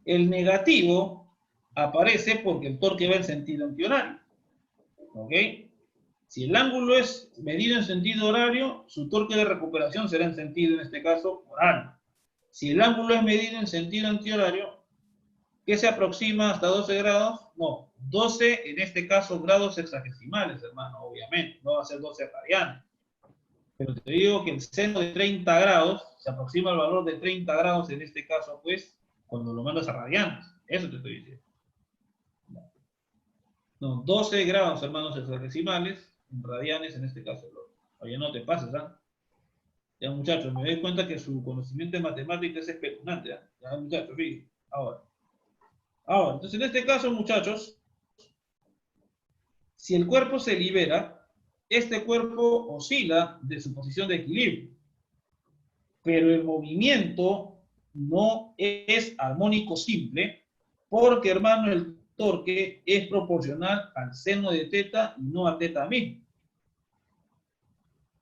Speaker 1: el negativo aparece porque el torque va en sentido antihorario. ¿Ok? Si el ángulo es medido en sentido horario, su torque de recuperación será en sentido, en este caso, horario. Si el ángulo es medido en sentido antihorario, ¿qué se aproxima hasta 12 grados? No, 12 en este caso grados sexagesimales, hermano, obviamente. No va a ser 12 radianes. Pero te digo que el seno de 30 grados se aproxima al valor de 30 grados en este caso, pues, cuando lo mandas a radianes. Eso te estoy diciendo. No, 12 grados, hermanos, hexadecimales, en radianes en este caso. Oye, no te pases, ¿ah? Ya, muchachos, me doy cuenta que su conocimiento de matemáticas es espeluznante, ¿ah? Ya, muchachos, fíjense. Ahora, entonces en este caso, muchachos, si el cuerpo se libera, este cuerpo oscila de su posición de equilibrio. Pero el movimiento no es armónico simple, porque, hermano, el torque es proporcional al seno de teta y no a teta mismo.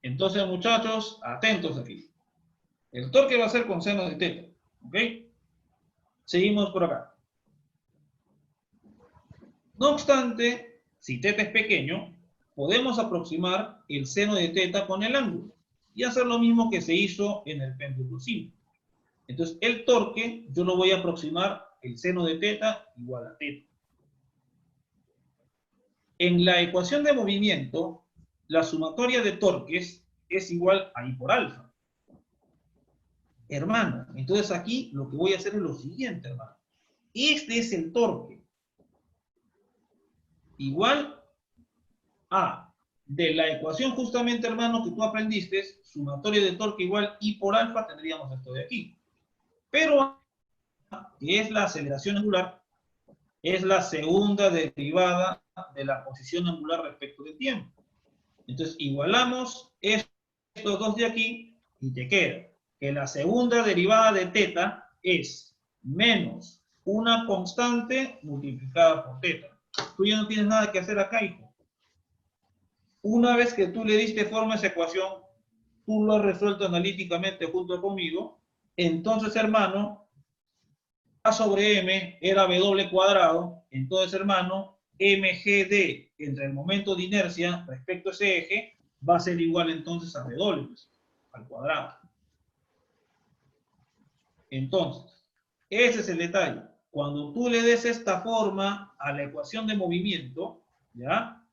Speaker 1: Entonces, muchachos, atentos aquí. El torque va a ser con seno de teta. ¿Ok? Seguimos por acá. No obstante, si teta es pequeño, podemos aproximar el seno de teta con el ángulo y hacer lo mismo que se hizo en el péndulo simple. Entonces, el torque, yo lo voy a aproximar el seno de teta igual a teta. En la ecuación de movimiento, la sumatoria de torques es igual a I por alfa. Hermano, entonces aquí lo que voy a hacer es lo siguiente, hermano. Este es el torque. Igual a, de la ecuación justamente, hermano, que tú aprendiste, sumatoria de torque igual I por alfa, tendríamos esto de aquí. Pero, que es la aceleración angular, es la segunda derivada de la posición angular respecto del tiempo. Entonces, igualamos estos dos de aquí y te queda que la segunda derivada de teta es menos una constante multiplicada por teta. Tú ya no tienes nada que hacer acá, hijo. Una vez que tú le diste forma a esa ecuación, tú lo has resuelto analíticamente junto conmigo, entonces, hermano, A sobre M era W cuadrado, entonces, hermano, mgd entre el momento de inercia respecto a ese eje va a ser igual entonces a W al cuadrado. Entonces, ese es el detalle. Cuando tú le des esta forma a la ecuación de movimiento, ¿ya?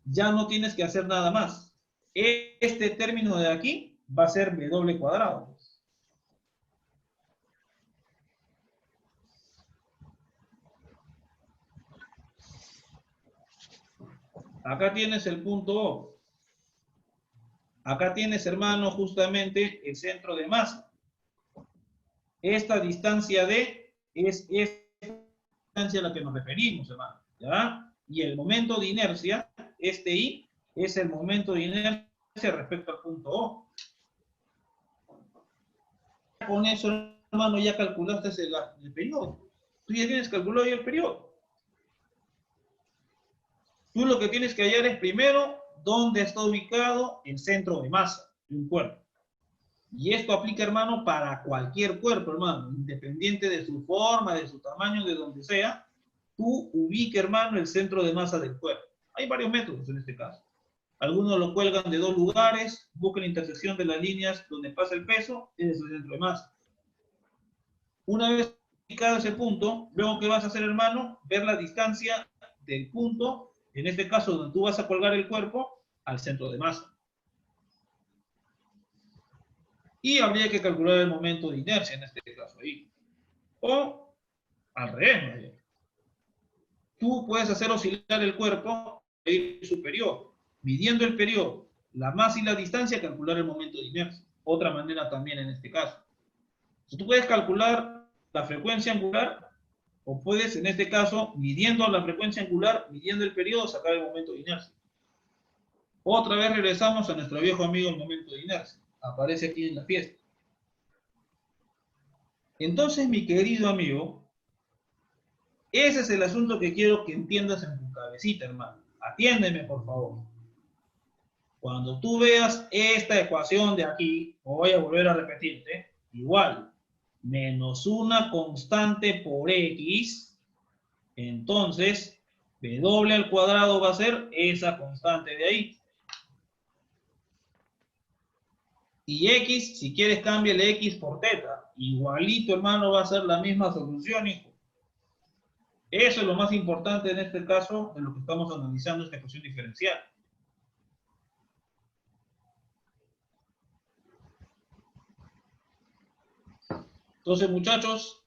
Speaker 1: Ya no tienes que hacer nada más. Este término de aquí va a ser W cuadrado. Acá tienes el punto O. Acá tienes, hermano, justamente el centro de masa. Esta distancia D es esta distancia a la que nos referimos, hermano. ¿Ya? Y el momento de inercia, este I, es el momento de inercia respecto al punto O. Con eso, hermano, ya calculaste el periodo. Tú ya tienes calculado ya el periodo. Tú lo que tienes que hallar es primero dónde está ubicado el centro de masa de un cuerpo. Y esto aplica, hermano, para cualquier cuerpo, hermano, independiente de su forma, de su tamaño, de donde sea. Tú ubica, hermano, el centro de masa del cuerpo. Hay varios métodos en este caso. Algunos lo cuelgan de dos lugares, buscan la intersección de las líneas donde pasa el peso, ese es el centro de masa. Una vez ubicado ese punto, luego ¿qué vas a hacer, hermano? Ver la distancia del punto, en este caso donde tú vas a colgar el cuerpo, al centro de masa. Y habría que calcular el momento de inercia en este caso ahí. O al revés, ¿no? Tú puedes hacer oscilar el cuerpo superior, midiendo el periodo, la masa y la distancia, calcular el momento de inercia. Otra manera también en este caso. Si tú puedes calcular la frecuencia angular, o puedes, en este caso, midiendo la frecuencia angular, midiendo el periodo, sacar el momento de inercia. Otra vez regresamos a nuestro viejo amigo el momento de inercia. Aparece aquí en la fiesta. Entonces, mi querido amigo, ese es el asunto que quiero que entiendas en tu cabecita, hermano. Atiéndeme, por favor. Cuando tú veas esta ecuación de aquí, voy a volver a repetirte, igual, menos una constante por X, entonces, W al cuadrado va a ser esa constante de ahí. Y X, si quieres, cámbiale X por teta. Igualito, hermano, va a ser la misma solución, hijo. Eso es lo más importante en este caso de lo que estamos analizando, esta ecuación diferencial. Entonces, muchachos,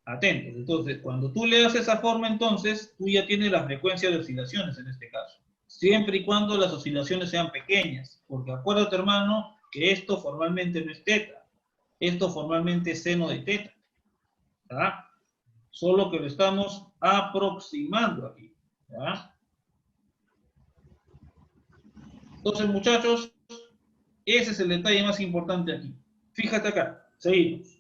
Speaker 1: atentos. Entonces, cuando tú le das esa forma, entonces, tú ya tienes la frecuencia de oscilaciones en este caso. Siempre y cuando las oscilaciones sean pequeñas. Porque acuérdate, hermano, que esto formalmente no es teta. Esto formalmente es seno de teta. ¿Verdad? Solo que lo estamos aproximando aquí. ¿Ya? Entonces, muchachos, ese es el detalle más importante aquí. Fíjate acá, seguimos.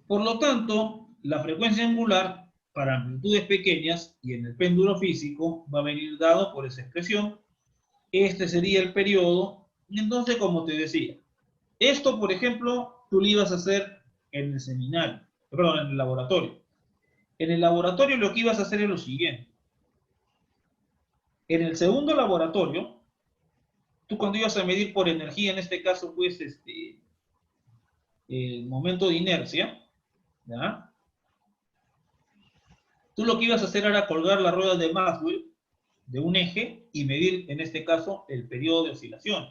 Speaker 1: Por lo tanto, la frecuencia angular para amplitudes pequeñas y en el péndulo físico va a venir dado por esa expresión. Este sería el periodo. Y entonces, como te decía, esto, por ejemplo, tú lo ibas a hacer en el seminario, perdón, en el laboratorio. En el laboratorio lo que ibas a hacer es lo siguiente. En el segundo laboratorio, tú cuando ibas a medir por energía, en este caso, pues, el momento de inercia, ¿ya? Tú lo que ibas a hacer era colgar la rueda de Maxwell de un eje y medir, en este caso, el periodo de oscilación.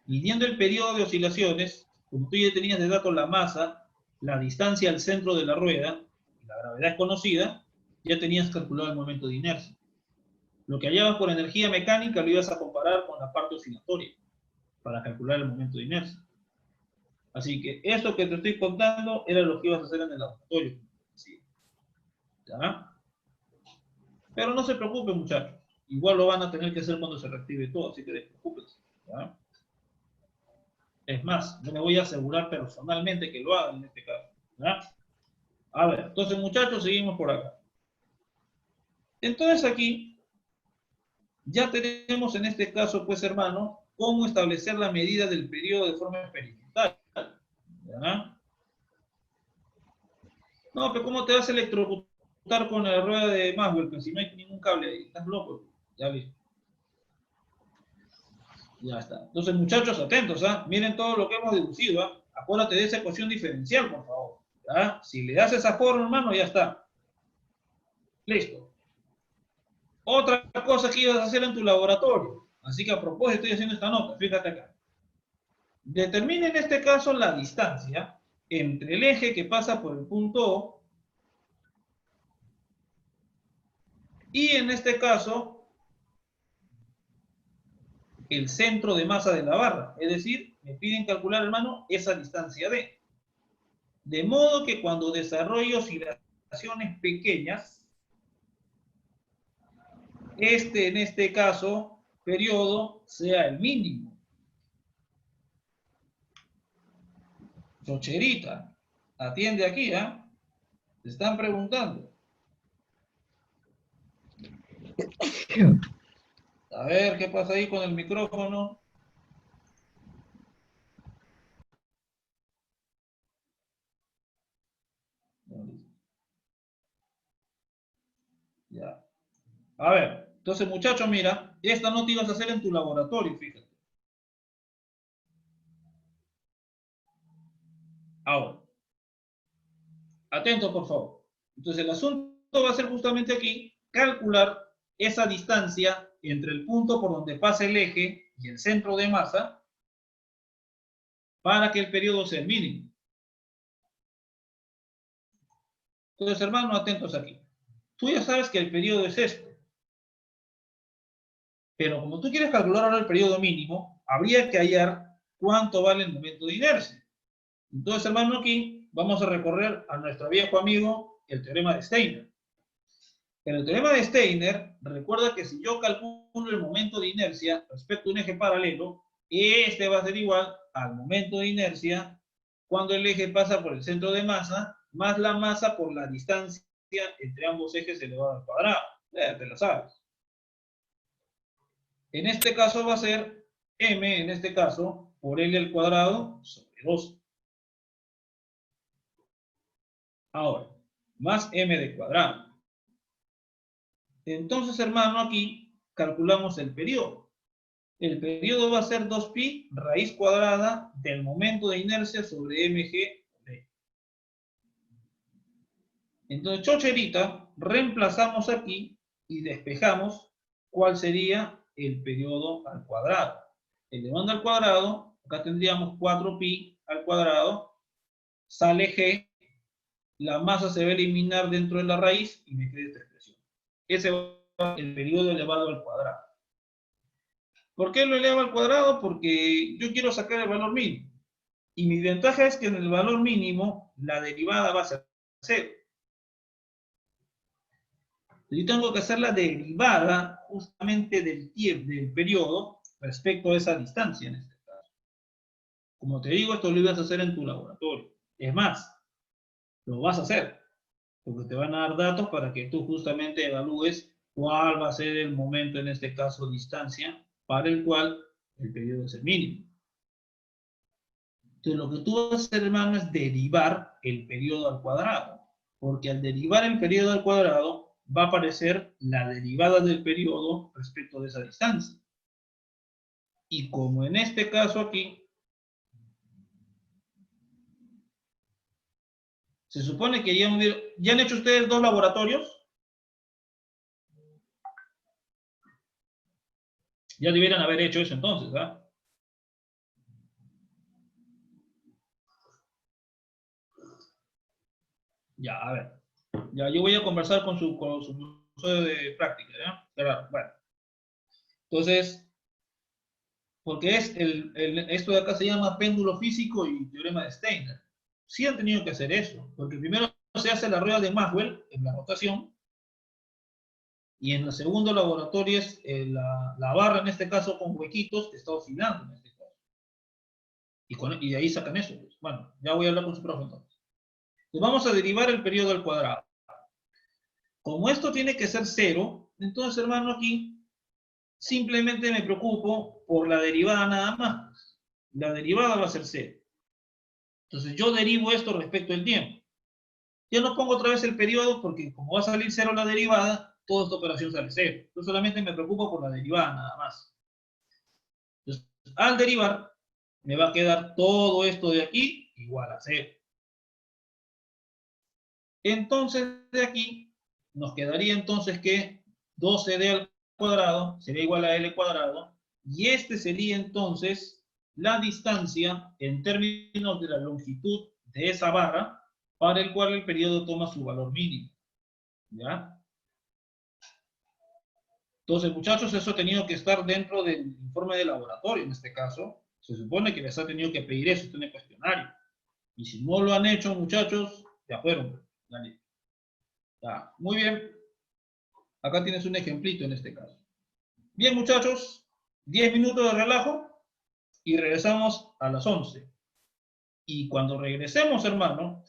Speaker 1: Midiendo el periodo de oscilaciones, como tú ya tenías de datos la masa, la distancia al centro de la rueda, la gravedad es conocida, ya tenías calculado el momento de inercia. Lo que hallabas por energía mecánica lo ibas a comparar con la parte oscilatoria para calcular el momento de inercia. Así que esto que te estoy contando era lo que ibas a hacer en el laboratorio. ¿Sí? ¿Ya? Pero no se preocupen, muchachos. Igual lo van a tener que hacer cuando se reactive todo, así que despreocúpense. ¿Ya? Es más, yo me voy a asegurar personalmente que lo hagan en este caso. ¿Ya? A ver, entonces, muchachos, seguimos por acá. Entonces aquí ya tenemos en este caso, pues, hermano, cómo establecer la medida del periodo de forma experimental. ¿Ya? No, pero ¿cómo te vas a electrocutar con la rueda de Maxwell? Pues si no hay ningún cable ahí, estás loco. Ya listo. Ya está. Entonces, muchachos, atentos, ¿ah? Miren todo lo que hemos deducido, ¿ah? Acuérdate de esa ecuación diferencial, por favor. ¿Ya? Si le das esa forma, hermano, ya está. Listo. Otra cosa que ibas a hacer en tu laboratorio. Así que a propósito estoy haciendo esta nota, fíjate acá. Determina en este caso la distancia entre el eje que pasa por el punto O y en este caso el centro de masa de la barra. Es decir, me piden calcular, hermano, esa distancia D. De modo que cuando desarrollo oscilaciones pequeñas, en este caso, periodo sea el mínimo. Chocherita, atiende aquí, ¿ah? Te están preguntando. A ver, ¿qué pasa ahí con el micrófono? Ya. A ver, entonces, muchachos, mira, esta no te ibas a hacer en tu laboratorio, fíjate. Ahora, atento, por favor. Entonces, el asunto va a ser justamente aquí, calcular esa distancia entre el punto por donde pasa el eje y el centro de masa para que el periodo sea el mínimo. Entonces, hermanos, atentos aquí. Tú ya sabes que el periodo es esto. Pero como tú quieres calcular ahora el periodo mínimo, habría que hallar cuánto vale el momento de inercia. Entonces, hermano, aquí vamos a recorrer a nuestro viejo amigo, el teorema de Steiner. En el teorema de Steiner, recuerda que si yo calculo el momento de inercia respecto a un eje paralelo, este va a ser igual al momento de inercia cuando el eje pasa por el centro de masa, más la masa por la distancia entre ambos ejes elevado al cuadrado. Te lo sabes. En este caso va a ser m, en este caso, por L al cuadrado sobre 2. Ahora, más m de cuadrado. Entonces, hermano, aquí calculamos el periodo. El periodo va a ser 2pi raíz cuadrada del momento de inercia sobre mg. Entonces, chocherita, reemplazamos aquí y despejamos cuál sería el periodo al cuadrado. Elevando al cuadrado, acá tendríamos 4pi al cuadrado, sale g, la masa se va a eliminar dentro de la raíz y me queda esta expresión. Ese va a ser el periodo elevado al cuadrado. ¿Por qué lo elevo al cuadrado? Porque yo quiero sacar el valor mínimo. Y mi ventaja es que en el valor mínimo la derivada va a ser 0. Yo tengo que hacer la derivada justamente del tiempo, del periodo, respecto a esa distancia en este caso. Como te digo, esto lo ibas a hacer en tu laboratorio. Es más, lo vas a hacer, porque te van a dar datos para que tú justamente evalúes cuál va a ser el momento, en este caso distancia, para el cual el periodo es el mínimo. Entonces, lo que tú vas a hacer, hermano, es derivar el periodo al cuadrado, porque al derivar el periodo al cuadrado va a aparecer la derivada del periodo respecto de esa distancia. Y como en este caso aquí, se supone que ya han hecho ustedes 2 laboratorios, ya debieran haber hecho eso entonces, ¿verdad? Ya, a ver. Ya, yo voy a conversar con su profesor de práctica, ¿ya? Claro, bueno. Entonces, porque esto de acá se llama péndulo físico y teorema de Steiner. Sí han tenido que hacer eso, porque primero se hace la rueda de Maxwell en la rotación, y en el segundo laboratorio es la barra, en este caso con huequitos, que está oscilando en este caso. Y de ahí sacan eso. Bueno, ya voy a hablar con su profe entonces. Entonces vamos a derivar el periodo al cuadrado. Como esto tiene que ser 0, entonces, hermano, aquí simplemente me preocupo por la derivada nada más. La derivada va a ser 0. Entonces yo derivo esto respecto al tiempo. Ya no pongo otra vez el periodo porque como va a salir 0 la derivada, toda esta operación sale 0. Yo solamente me preocupo por la derivada nada más. Entonces, al derivar, me va a quedar todo esto de aquí igual a 0. Entonces, de aquí, nos quedaría entonces que 12d al cuadrado sería igual a l cuadrado, y este sería entonces la distancia en términos de la longitud de esa barra para el cual el periodo toma su valor mínimo. ¿Ya? Entonces, muchachos, eso ha tenido que estar dentro del informe de laboratorio, en este caso. Se supone que les ha tenido que pedir eso, en el cuestionario. Y si no lo han hecho, muchachos, ya fueron. Dale. Ya. Muy bien. Acá tienes un ejemplito en este caso. Bien, muchachos, 10 minutos de relajo y regresamos a las 11. Y cuando regresemos, hermano,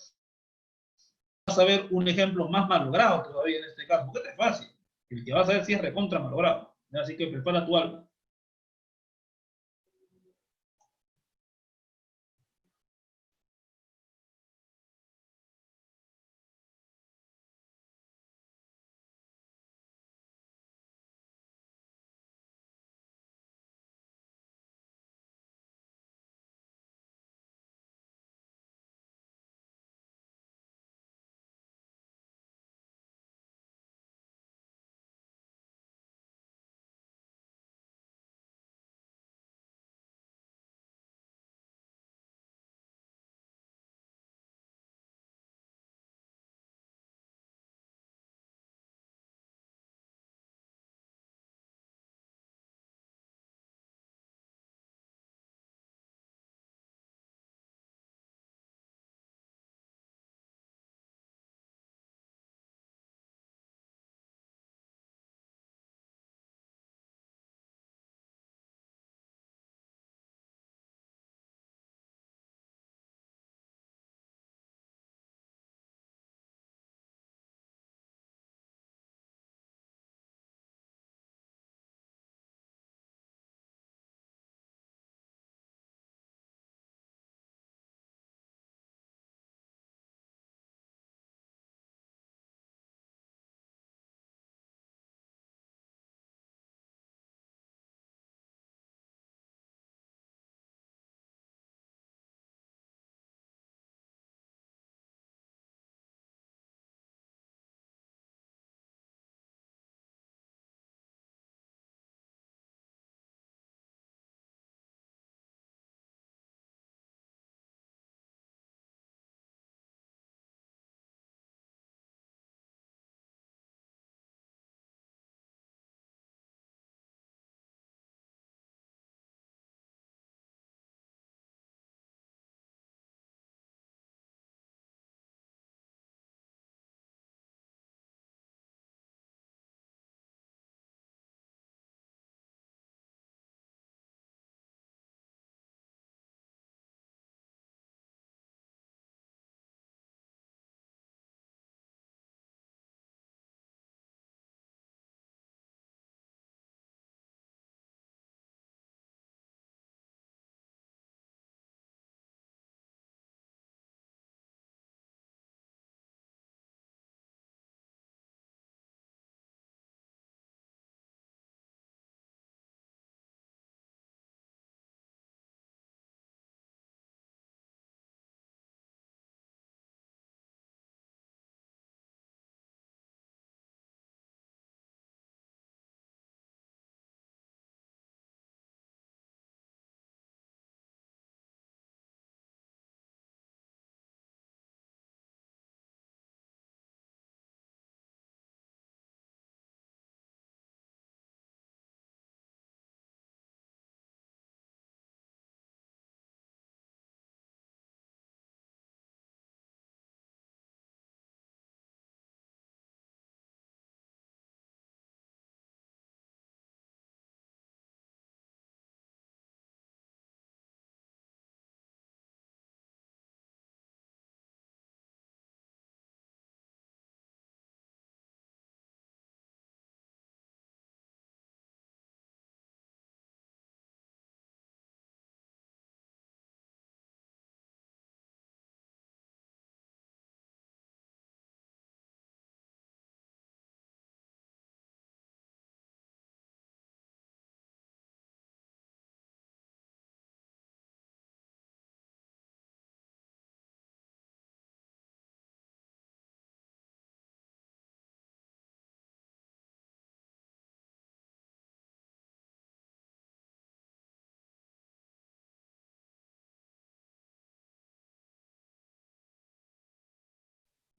Speaker 1: vas a ver un ejemplo más malogrado todavía en este caso, porque este es fácil. El que vas a ver si es recontra malogrado. Así que prepara tu alma.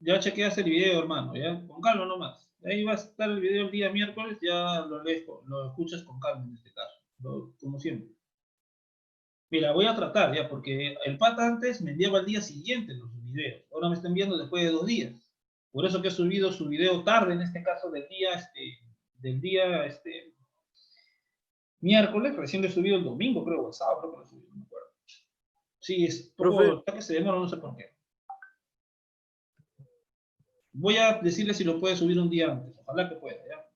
Speaker 1: Ya chequeaste el video, hermano, ¿ya? Con calma nomás. Ahí va a estar el video el día miércoles, ya lo lees, lo escuchas con calma en este caso, como siempre. Mira, voy a tratar ya, porque el pata antes me enviaba al día siguiente los videos, ahora me está enviando después de 2 días. Por eso que he subido su video tarde, en este caso del día miércoles, recién lo he subido el domingo, creo, o el sábado, creo que lo subí, no me acuerdo. Sí, es
Speaker 2: Profe,
Speaker 1: poco, está que se demora, no sé por qué. Voy a decirle si lo puede subir un día antes, ojalá que pueda, ¿ya?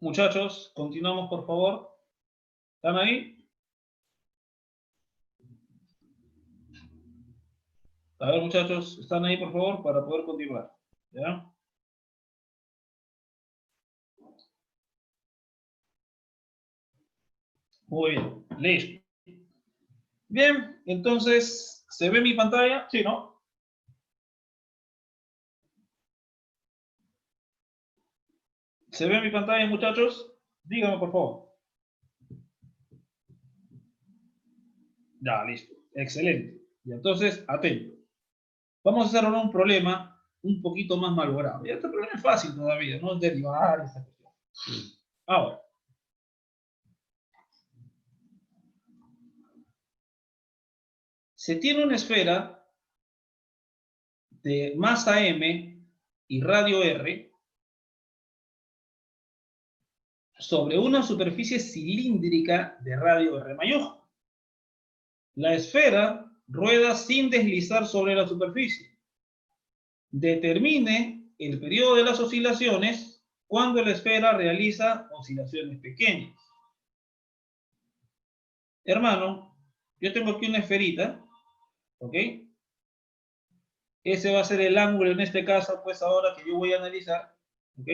Speaker 1: Muchachos, continuamos, por favor. ¿Están ahí? A ver, muchachos, ¿están ahí, por favor, para poder continuar? ¿Ya? Muy bien, listo. Bien, entonces, ¿se ve mi pantalla? Sí, ¿no? ¿Se ve mi pantalla, muchachos? Díganme, por favor. Ya, listo. Excelente. Y entonces, atento. Vamos a hacer ahora un problema un poquito más malogrado. Y este problema es fácil todavía, ¿no? Derivar esta cuestión. Ahora, se tiene una esfera de masa M y radio R sobre una superficie cilíndrica de radio R mayúscula. La esfera rueda sin deslizar sobre la superficie. Determine el periodo de las oscilaciones cuando la esfera realiza oscilaciones pequeñas. Hermano, yo tengo aquí una esferita, ¿ok? Ese va a ser el ángulo en este caso, pues ahora que yo voy a analizar, ¿ok?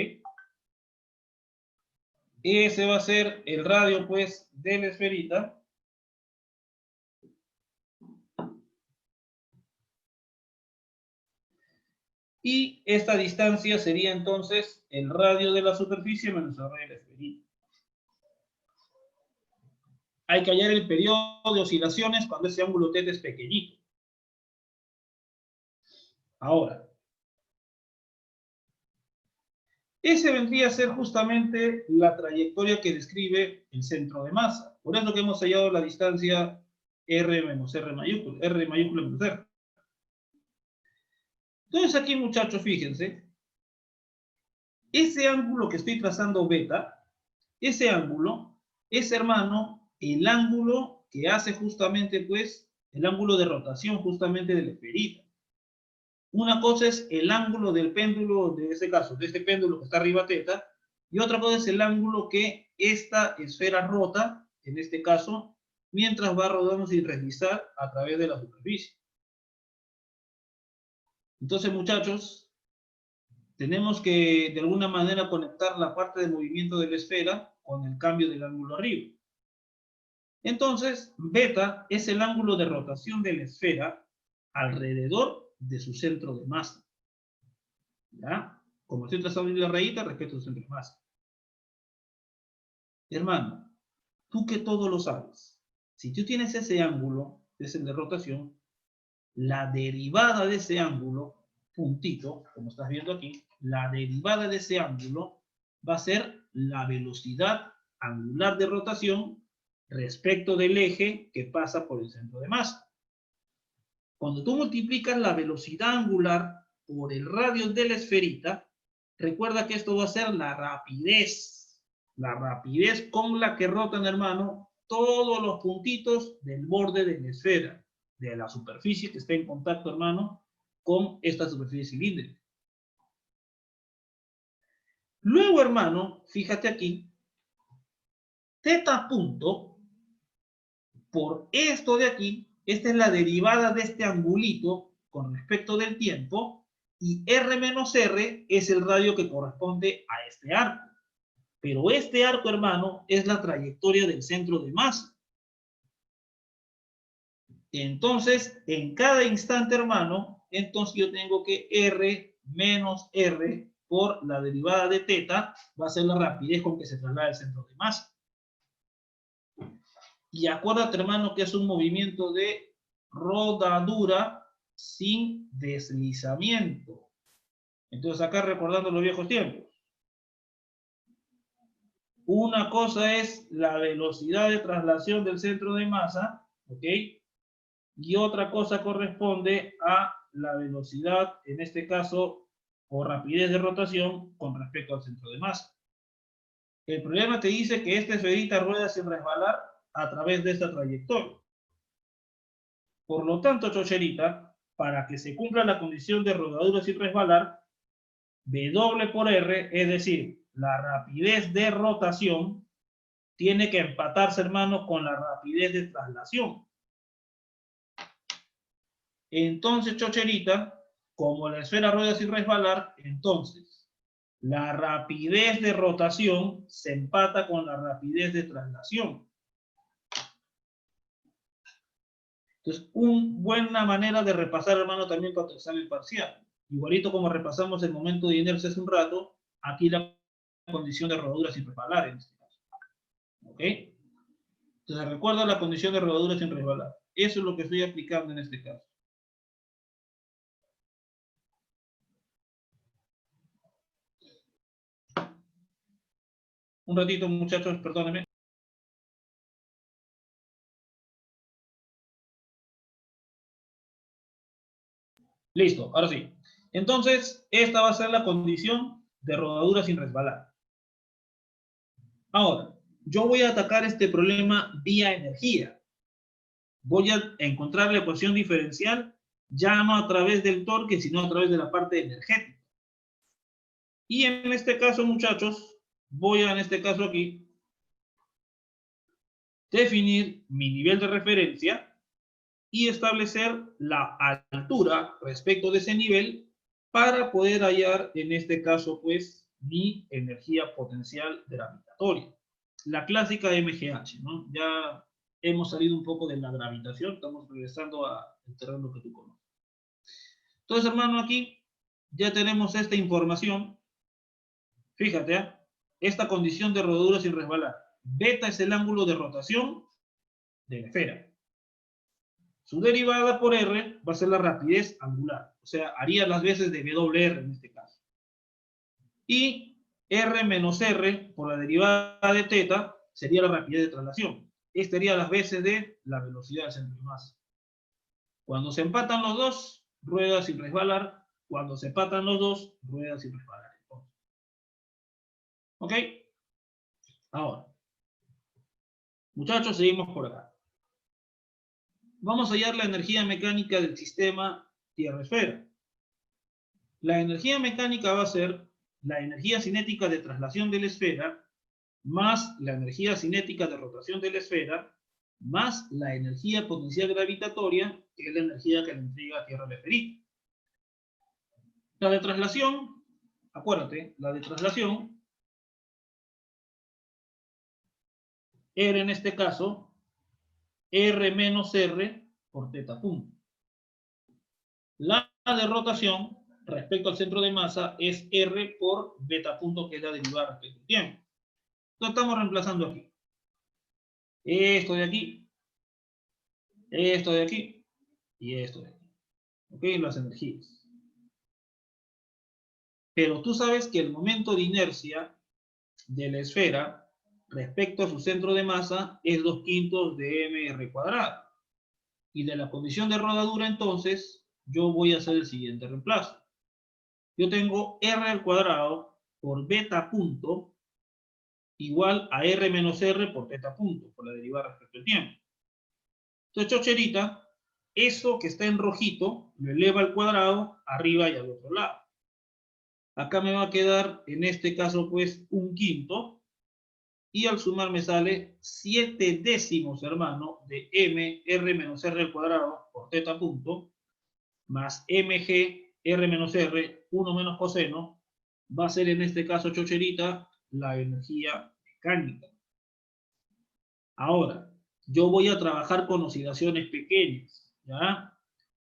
Speaker 1: Ese va a ser el radio, pues, de la esferita. Y esta distancia sería entonces el radio de la superficie menos el radio de la esferita. Hay que hallar el periodo de oscilaciones cuando ese ángulo θ es pequeñito. Ahora, ese vendría a ser justamente la trayectoria que describe el centro de masa. Por eso que hemos hallado la distancia R menos R mayúscula, R mayúscula menos R. Entonces aquí, muchachos, fíjense, ese ángulo que estoy trazando beta, ese ángulo es, hermano, el ángulo que hace justamente, pues, el ángulo de rotación justamente de la esferita. Una cosa es el ángulo del péndulo, de ese caso, de este péndulo que está arriba θ, y otra cosa es el ángulo que esta esfera rota, en este caso, mientras va rodando sin deslizar a través de la superficie. Entonces, muchachos, tenemos que de alguna manera conectar la parte de movimiento de la esfera con el cambio del ángulo arriba. Entonces, beta es el ángulo de rotación de la esfera alrededor de su centro de masa. ¿Ya? Como estoy trazando la rayita respecto al centro de masa. Hermano, tú que todo lo sabes, si tú tienes ese ángulo, es el de rotación, la derivada de ese ángulo, puntito, como estás viendo aquí, la derivada de ese ángulo va a ser la velocidad angular de rotación respecto del eje que pasa por el centro de masa. Cuando tú multiplicas la velocidad angular por el radio de la esferita, recuerda que esto va a ser la rapidez con la que rotan, hermano, todos los puntitos del borde de la esfera, de la superficie que está en contacto, hermano, con esta superficie cilíndrica. Luego, hermano, fíjate aquí, θ punto, por esto de aquí, esta es la derivada de este angulito con respecto del tiempo, y R menos R es el radio que corresponde a este arco. Pero este arco, hermano, es la trayectoria del centro de masa. Entonces, en cada instante, hermano, entonces yo tengo que R menos R por la derivada de θ va a ser la rapidez con que se traslada el centro de masa. Y acuérdate, hermano, que es un movimiento de rodadura sin deslizamiento. Entonces, acá recordando los viejos tiempos. Una cosa es la velocidad de traslación del centro de masa, ¿ok? Y otra cosa corresponde a la velocidad, en este caso, o rapidez de rotación con respecto al centro de masa. El problema te dice que esta esferita rueda sin resbalar a través de esta trayectoria. Por lo tanto, chocherita, para que se cumpla la condición de rodadura sin resbalar, W por R, es decir, la rapidez de rotación tiene que empatarse, hermano, con la rapidez de traslación. Entonces, chocherita, como la esfera rueda sin resbalar, entonces la rapidez de rotación se empata con la rapidez de traslación. Entonces, una buena manera de repasar, hermano, también para tu examen parcial. Igualito como repasamos el momento de inercia hace un rato, aquí la condición de rodadura sin resbalar en este caso. ¿Ok? Entonces, recuerda la condición de rodadura sin resbalar. Eso es lo que estoy aplicando en este caso. Un ratito, muchachos, perdónenme. Listo, ahora sí. Entonces, esta va a ser la condición de rodadura sin resbalar. Ahora, yo voy a atacar este problema vía energía. Voy a encontrar la ecuación diferencial ya no a través del torque, sino a través de la parte energética. Y en este caso, muchachos, voy a, en este caso aquí, definir mi nivel de referencia y establecer la altura respecto de ese nivel para poder hallar, en este caso, pues, mi energía potencial gravitatoria. La clásica MGH, ¿no? Ya hemos salido un poco de la gravitación, estamos regresando al terreno que tú conoces. Entonces, hermano, aquí ya tenemos esta información. Fíjate, ¿eh? Esta condición de rodadura sin resbalar. Beta es el ángulo de rotación de la esfera. Su derivada por R va a ser la rapidez angular. O sea, haría las veces de WR en este caso. Y R menos R por la derivada de teta sería la rapidez de traslación. Esta sería las veces de la velocidad del centro de masa. Cuando se empatan los dos, rueda sin resbalar. Cuando se empatan los dos, rueda sin resbalar. ¿Ok? Ahora, muchachos, seguimos por acá. Vamos a hallar la energía mecánica del sistema tierra-esfera. La energía mecánica va a ser la energía cinética de traslación de la esfera más la energía cinética de rotación de la esfera más la energía potencial gravitatoria, que es la energía que le entrega a tierra la esferita. La de traslación, acuérdate, la de traslación era en este caso R menos R por teta punto. La de rotación respecto al centro de masa es R por beta punto, que es la derivada respecto al tiempo. Entonces estamos reemplazando aquí. Esto de aquí, esto de aquí y esto de aquí. ¿Ok? Las energías. Pero tú sabes que el momento de inercia de la esfera respecto a su centro de masa es 2/5 de mr cuadrado. Y de la condición de rodadura, entonces, yo voy a hacer el siguiente reemplazo. Yo tengo r al cuadrado por beta punto igual a r menos r por teta punto, por la derivada respecto al tiempo. Entonces, chocherita, eso que está en rojito lo eleva al cuadrado arriba y al otro lado. Acá me va a quedar, en este caso, pues, 1/5. Y al sumar me sale 7 décimos, hermano, de m r menos r al cuadrado por teta punto, más mg r menos r, 1 menos coseno, va a ser en este caso, chocherita, la energía mecánica. Ahora, yo voy a trabajar con oscilaciones pequeñas, ¿ya?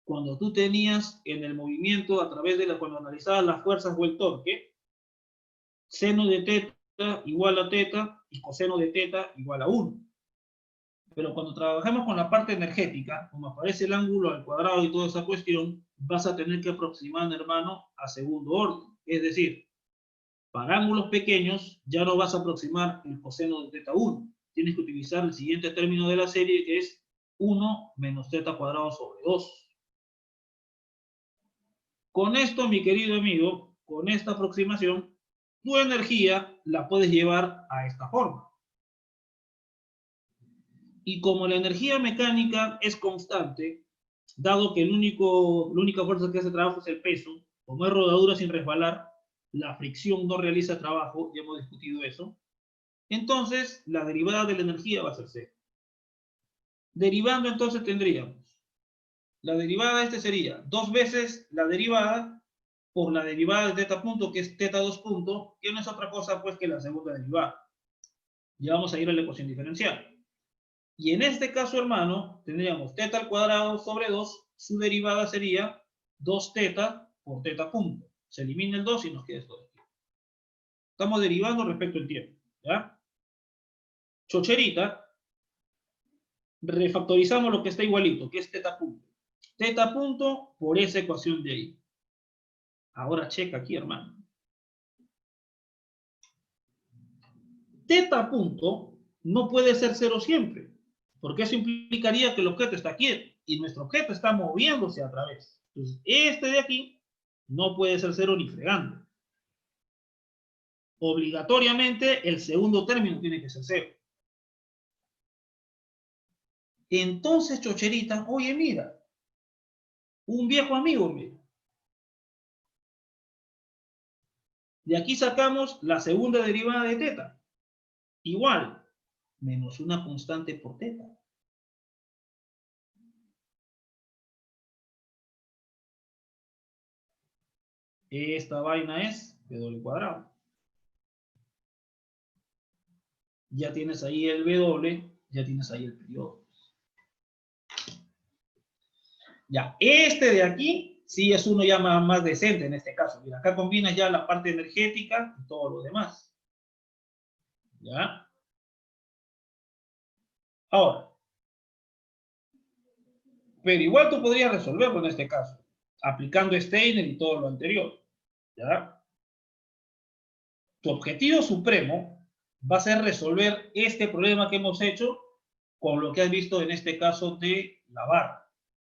Speaker 1: Cuando tú tenías en el movimiento, a través de cuando analizabas las fuerzas o el torque, seno de teta igual a teta y coseno de teta igual a 1. Pero cuando trabajamos con la parte energética, como aparece el ángulo al cuadrado y toda esa cuestión, vas a tener que aproximar, hermano, a segundo orden. Es decir, para ángulos pequeños ya no vas a aproximar el coseno de teta 1. Tienes que utilizar el siguiente término de la serie, que es 1 menos teta cuadrado sobre 2. Con esto, mi querido amigo, con esta aproximación, tu energía la puedes llevar a esta forma. Y como la energía mecánica es constante, dado que la única fuerza que hace trabajo es el peso, como es rodadura sin resbalar, la fricción no realiza trabajo, ya hemos discutido eso, entonces la derivada de la energía va a ser cero. Derivando entonces tendríamos, la derivada de este sería 2 veces la derivada por la derivada de teta punto, que es teta 2 punto, que no es otra cosa pues que la segunda derivada. Ya vamos a ir a la ecuación diferencial. Y en este caso, hermano, tendríamos teta al cuadrado sobre 2, su derivada sería 2 teta por teta punto. Se elimina el 2 y nos queda esto de aquí. Estamos derivando respecto al tiempo, ¿ya? Chocherita, refactorizamos lo que está igualito, que es teta punto. Teta punto por esa ecuación de ahí. Ahora checa aquí, hermano. Teta punto no puede ser cero siempre, porque eso implicaría que el objeto está quieto y nuestro objeto está moviéndose a través. Entonces, este de aquí no puede ser cero ni fregando. Obligatoriamente, el segundo término tiene que ser cero. Entonces, chocherita, oye, mira, un viejo amigo, mira. De aquí sacamos la segunda derivada de teta. Igual, menos una constante por teta. Esta vaina es W cuadrado. Ya tienes ahí el W, ya tienes ahí el periodo. Ya, este de aquí sí es uno ya más decente en este caso. Mira, acá combinas ya la parte energética y todo lo demás. ¿Ya? Ahora, pero igual tú podrías resolverlo en este caso, aplicando Steiner y todo lo anterior. ¿Ya? Tu objetivo supremo va a ser resolver este problema que hemos hecho con lo que has visto en este caso de la barra.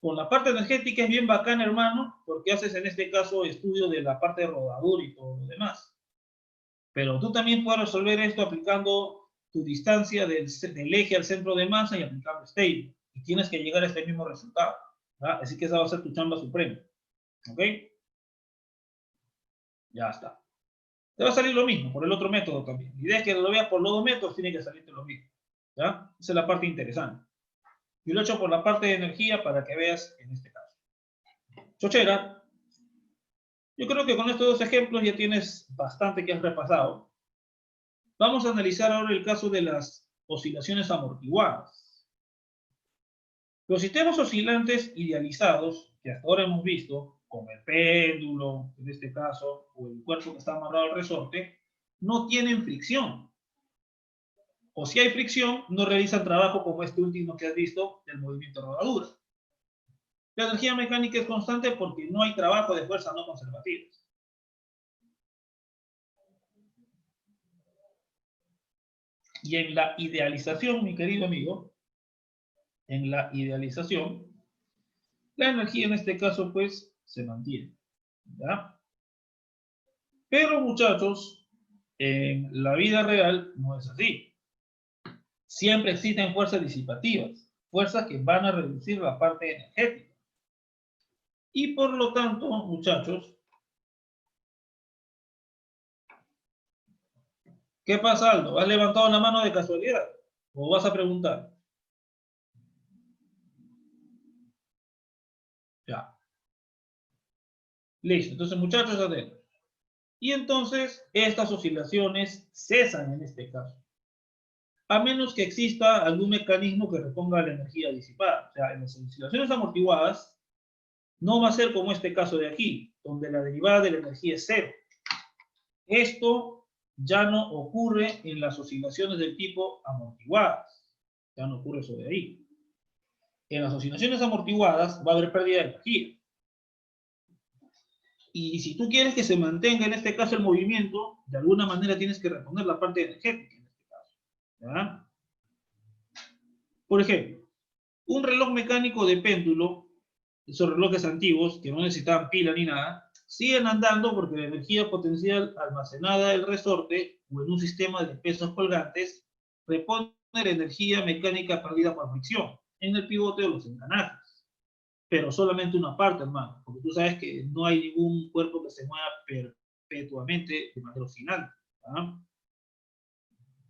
Speaker 1: Con la parte energética es bien bacán, hermano, porque haces en este caso estudio de la parte de rodadura y todo lo demás. Pero tú también puedes resolver esto aplicando tu distancia del eje al centro de masa y aplicando Steiner. Y tienes que llegar a este mismo resultado. ¿Verdad? Así que esa va a ser tu chamba suprema. ¿Ok? Ya está. Te va a salir lo mismo por el otro método también. La idea es que lo veas por los dos métodos, tiene que salirte lo mismo. ¿Ya? Esa es la parte interesante. Yo lo he hecho por la parte de energía para que veas en este caso. Chochera, yo creo que con estos dos ejemplos ya tienes bastante que has repasado. Vamos a analizar ahora el caso de las oscilaciones amortiguadas. Los sistemas oscilantes idealizados, que hasta ahora hemos visto, como el péndulo, en este caso, o el cuerpo que está amarrado al resorte, no tienen fricción. O si hay fricción, no realizan trabajo como este último que has visto del movimiento de rodadura. La energía mecánica es constante porque no hay trabajo de fuerza no conservativas. Y en la idealización, mi querido amigo, en la idealización, la energía en este caso, pues, se mantiene. ¿Ya? Pero, muchachos, en la vida real no es así. Siempre existen fuerzas disipativas, fuerzas que van a reducir la parte energética. Y por lo tanto, muchachos, ¿qué pasa, Aldo? ¿Has levantado la mano de casualidad? ¿O vas a preguntar? Ya. Listo. Entonces, muchachos, atentos. Y entonces, estas oscilaciones cesan en este caso. A menos que exista algún mecanismo que reponga la energía disipada. O sea, en las oscilaciones amortiguadas, no va a ser como este caso de aquí, donde la derivada de la energía es cero. Esto ya no ocurre en las oscilaciones del tipo amortiguadas. Ya no ocurre eso de ahí. En las oscilaciones amortiguadas va a haber pérdida de energía. Y si tú quieres que se mantenga en este caso el movimiento, de alguna manera tienes que reponer la parte energética en este caso. ¿Ya? Por ejemplo, un reloj mecánico de péndulo, esos relojes antiguos que no necesitaban pila ni nada, siguen andando porque la energía potencial almacenada en el resorte o en un sistema de pesos colgantes repone la energía mecánica perdida por fricción en el pivote de los engranajes. Pero solamente una parte, hermano, porque tú sabes que no hay ningún cuerpo que se mueva perpetuamente de manera oscilante. ¿Ah?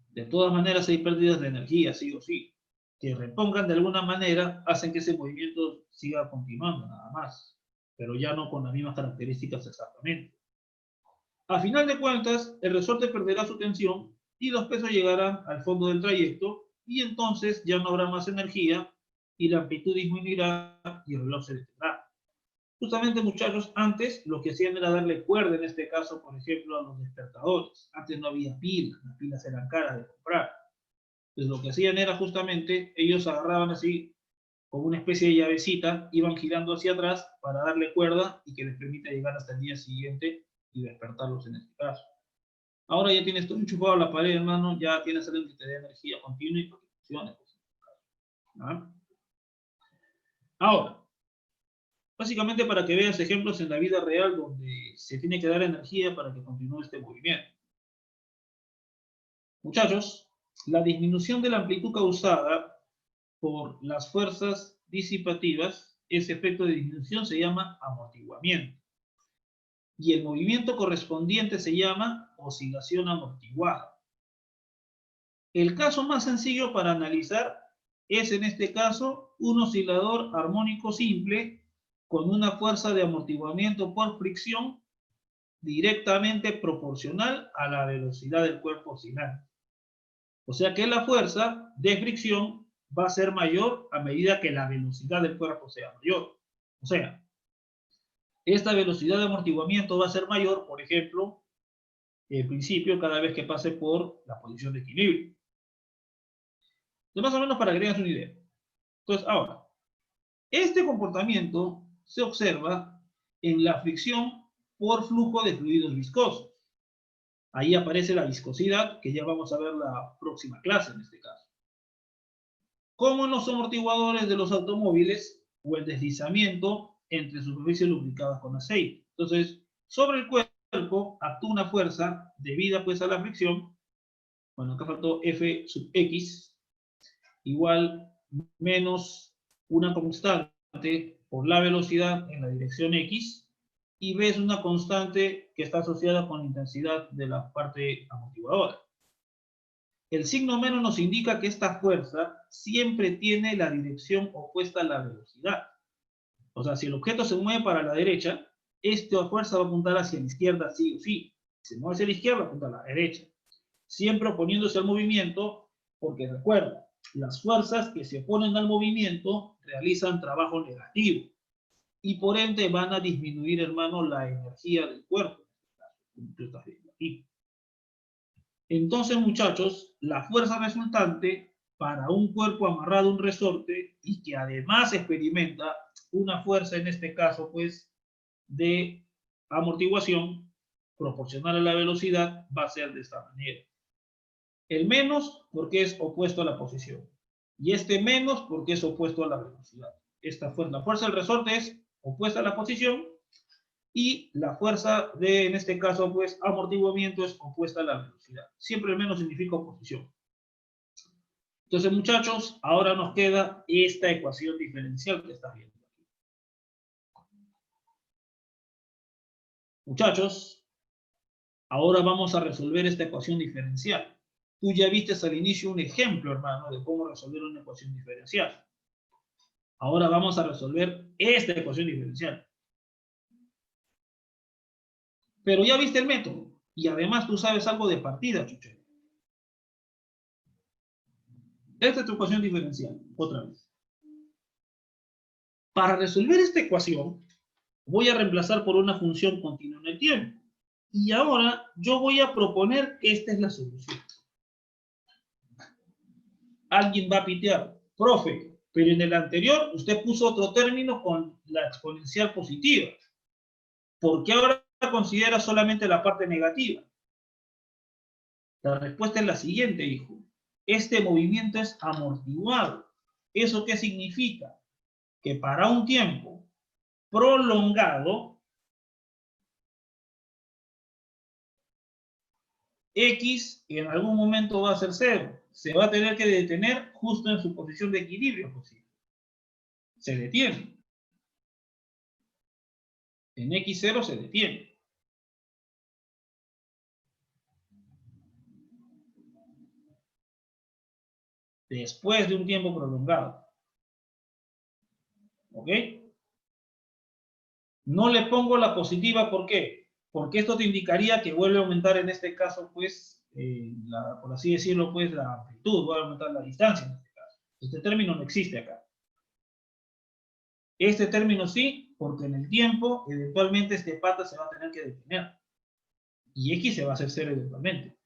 Speaker 1: De todas maneras hay pérdidas de energía, sí o sí, que repongan de alguna manera, hacen que ese movimiento siga continuando, nada más, pero ya no con las mismas características exactamente. A final de cuentas, el resorte perderá su tensión y los pesos llegarán al fondo del trayecto y entonces ya no habrá más energía y la amplitud disminuirá y el reloj se detendrá. Justamente, muchachos, antes lo que hacían era darle cuerda, en este caso, por ejemplo, a los despertadores. Antes no había pilas, las pilas eran caras de comprar. Entonces lo que hacían era justamente, ellos agarraban así, como una especie de llavecita, iban girando hacia atrás para darle cuerda y que les permita llegar hasta el día siguiente y despertarlos en este caso. Ahora ya tienes todo enchufado a la pared, hermano, ya tienes algo que te dé energía continua y que funcione. ¿Ah? Ahora, básicamente para que veas ejemplos en la vida real donde se tiene que dar energía para que continúe este movimiento. Muchachos, la disminución de la amplitud causada por las fuerzas disipativas, ese efecto de disminución se llama amortiguamiento. Y el movimiento correspondiente se llama oscilación amortiguada. El caso más sencillo para analizar es, en este caso, un oscilador armónico simple con una fuerza de amortiguamiento por fricción directamente proporcional a la velocidad del cuerpo oscilante. O sea que la fuerza de fricción va a ser mayor a medida que la velocidad del cuerpo sea mayor. O sea, esta velocidad de amortiguamiento va a ser mayor, por ejemplo, en principio, cada vez que pase por la posición de equilibrio. Entonces, más o menos para que tengas una idea. Entonces, ahora, este comportamiento se observa en la fricción por flujo de fluidos viscosos. Ahí aparece la viscosidad, que ya vamos a ver la próxima clase en este caso. Como en los amortiguadores de los automóviles o el deslizamiento entre superficies lubricadas con aceite. Entonces, sobre el cuerpo actúa una fuerza debida pues a la fricción, bueno, acá faltó F sub X, igual menos una constante por la velocidad en la dirección X, y ves una constante que está asociada con la intensidad de la parte amortiguadora. El signo menos nos indica que esta fuerza siempre tiene la dirección opuesta a la velocidad. O sea, si el objeto se mueve para la derecha, esta fuerza va a apuntar hacia la izquierda sí o sí. Si se mueve hacia la izquierda, apunta a la derecha. Siempre oponiéndose al movimiento, porque recuerda, las fuerzas que se oponen al movimiento realizan trabajo negativo. Y por ende van a disminuir, hermano, la energía del cuerpo. Tú estás viendo aquí. Entonces, muchachos, la fuerza resultante para un cuerpo amarrado a un resorte y que además experimenta una fuerza, en este caso, pues, de amortiguación proporcional a la velocidad, va a ser de esta manera. El menos porque es opuesto a la posición. Y este menos porque es opuesto a la velocidad. La fuerza del resorte es opuesta a la posición y la fuerza de, en este caso, pues, amortiguamiento es opuesta a la velocidad. Siempre el menos significa oposición. Entonces, muchachos, ahora nos queda esta ecuación diferencial que estás viendo aquí. Muchachos, ahora vamos a resolver esta ecuación diferencial. Tú ya viste al inicio un ejemplo, hermano, de cómo resolver una ecuación diferencial. Ahora vamos a resolver esta ecuación diferencial. Pero ya viste el método. Y además tú sabes algo de partida, chucho. Esta es tu ecuación diferencial. Otra vez. Para resolver esta ecuación, voy a reemplazar por una función continua en el tiempo. Y ahora yo voy a proponer que esta es la solución. Alguien va a pitear, profe, pero en el anterior usted puso otro término con la exponencial positiva. ¿Por qué ahora considera solamente la parte negativa? La respuesta es la siguiente, hijo. Este movimiento es amortiguado. ¿Eso qué significa? Que para un tiempo prolongado, X en algún momento va a ser 0. Se va a tener que detener justo en su posición de equilibrio posible. Se detiene. En X0 se detiene. después de un tiempo prolongado. ¿Ok? No le pongo la positiva, ¿por qué? Porque esto te indicaría que vuelve a aumentar en este caso, pues, por así decirlo, pues, la amplitud, vuelve a aumentar la distancia en este caso. Este término no existe acá. Este término sí, porque en el tiempo, eventualmente, este pata se va a tener que detener. Y X se va a hacer cero eventualmente.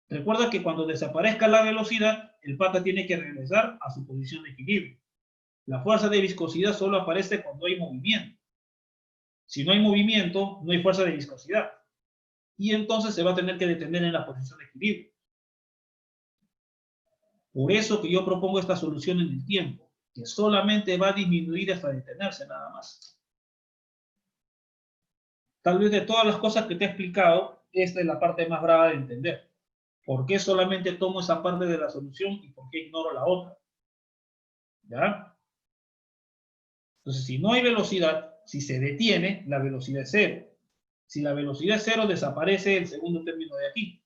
Speaker 1: Recuerda que cuando desaparezca la velocidad, el pata tiene que regresar a su posición de equilibrio. La fuerza de viscosidad solo aparece cuando hay movimiento. Si no hay movimiento, no hay fuerza de viscosidad. Y entonces se va a tener que detener en la posición de equilibrio. Por eso que yo propongo esta solución en el tiempo, que solamente va a disminuir hasta detenerse nada más. Tal vez de todas las cosas que te he explicado, esta es la parte más brava de entender. ¿Por qué solamente tomo esa parte de la solución y por qué ignoro la otra? ¿Ya? Entonces, si no hay velocidad, si se detiene, la velocidad es cero. Si la velocidad es cero, desaparece el segundo término de aquí.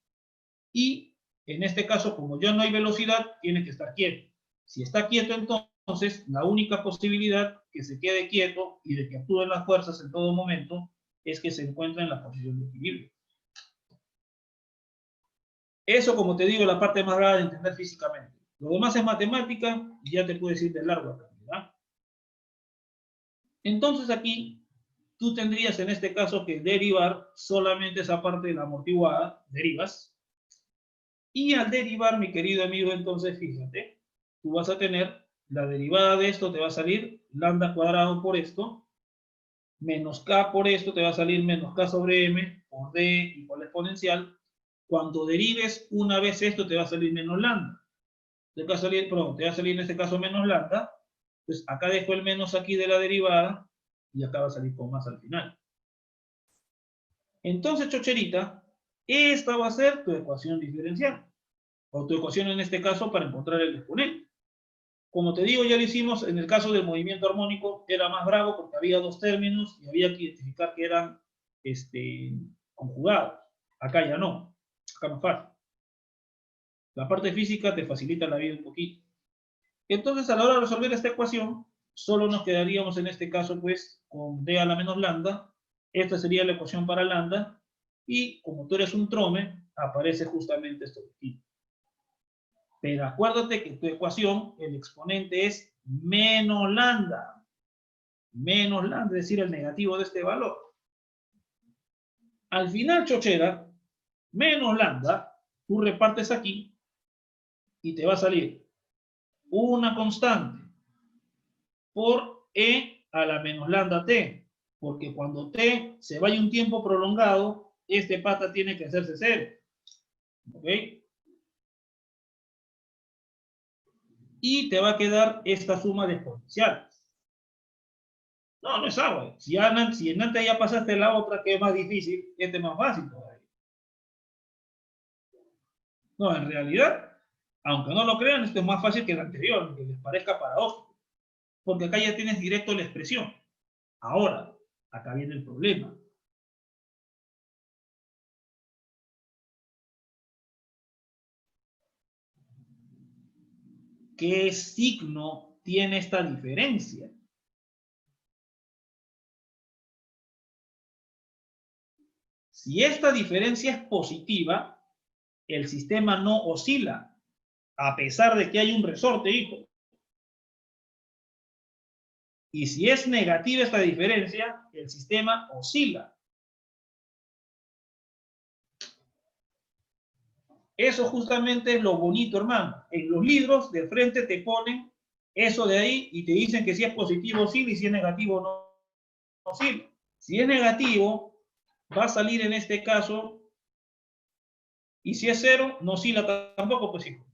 Speaker 1: Y en este caso, como ya no hay velocidad, tiene que estar quieto. Si está quieto, entonces, la única posibilidad que se quede quieto y de que actúen las fuerzas en todo momento es que se encuentre en la posición de equilibrio. Eso, como te digo, es la parte más grave de entender físicamente. Lo demás es matemática y ya te puedes ir de largo acá, ¿verdad? Entonces aquí tú tendrías en este caso que derivar solamente esa parte de la amortiguada, derivas, y al derivar, mi querido amigo, entonces fíjate, tú vas a tener la derivada de esto, te va a salir lambda cuadrado por esto, menos k por esto, te va a salir menos k sobre m por d igual a exponencial. Cuando derives una vez esto, te va a salir menos lambda. Te va a salir, perdón, te va a salir en este caso menos lambda. Pues acá dejo el menos aquí de la derivada y acá va a salir con más al final. Entonces, chocherita, esta va a ser tu ecuación diferencial. O tu ecuación en este caso para encontrar el exponente. Como te digo, ya lo hicimos en el caso del movimiento armónico, era más bravo porque había dos términos y había que identificar que eran conjugados. Acá ya no, acá más fácil. La parte física te facilita la vida un poquito. Entonces, a la hora de resolver esta ecuación, solo nos quedaríamos en este caso, pues, con d a la menos lambda. Esta sería la ecuación para lambda. Y como tú eres un trome, aparece justamente esto de aquí. Pero acuérdate que tu ecuación, el exponente es menos lambda. Menos lambda, es decir, el negativo de este valor. Al final, chochera, menos lambda, tú repartes aquí y te va a salir una constante por e a la menos lambda t. Porque cuando t se vaya un tiempo prolongado, este pata tiene que hacerse cero. ¿Ok? Y te va a quedar esta suma de exponenciales. No, no es agua. Si en antes ya pasaste la otra que es más difícil, este es más fácil todavía. No, en realidad, aunque no lo crean, esto es más fácil que el anterior, aunque les parezca paradójico. Porque acá ya tienes directo la expresión. Ahora, acá viene el problema. ¿Qué signo tiene esta diferencia? Si esta diferencia es positiva, el sistema no oscila, a pesar de que hay un resorte, hijo. Y si es negativa esta diferencia, el sistema oscila. Eso justamente es lo bonito, hermano. En los libros de frente te ponen eso de ahí y te dicen que si es positivo oscila y si es negativo no oscila. Si es negativo, va a salir en este caso, y si es cero, no oscila tampoco, pues hijo.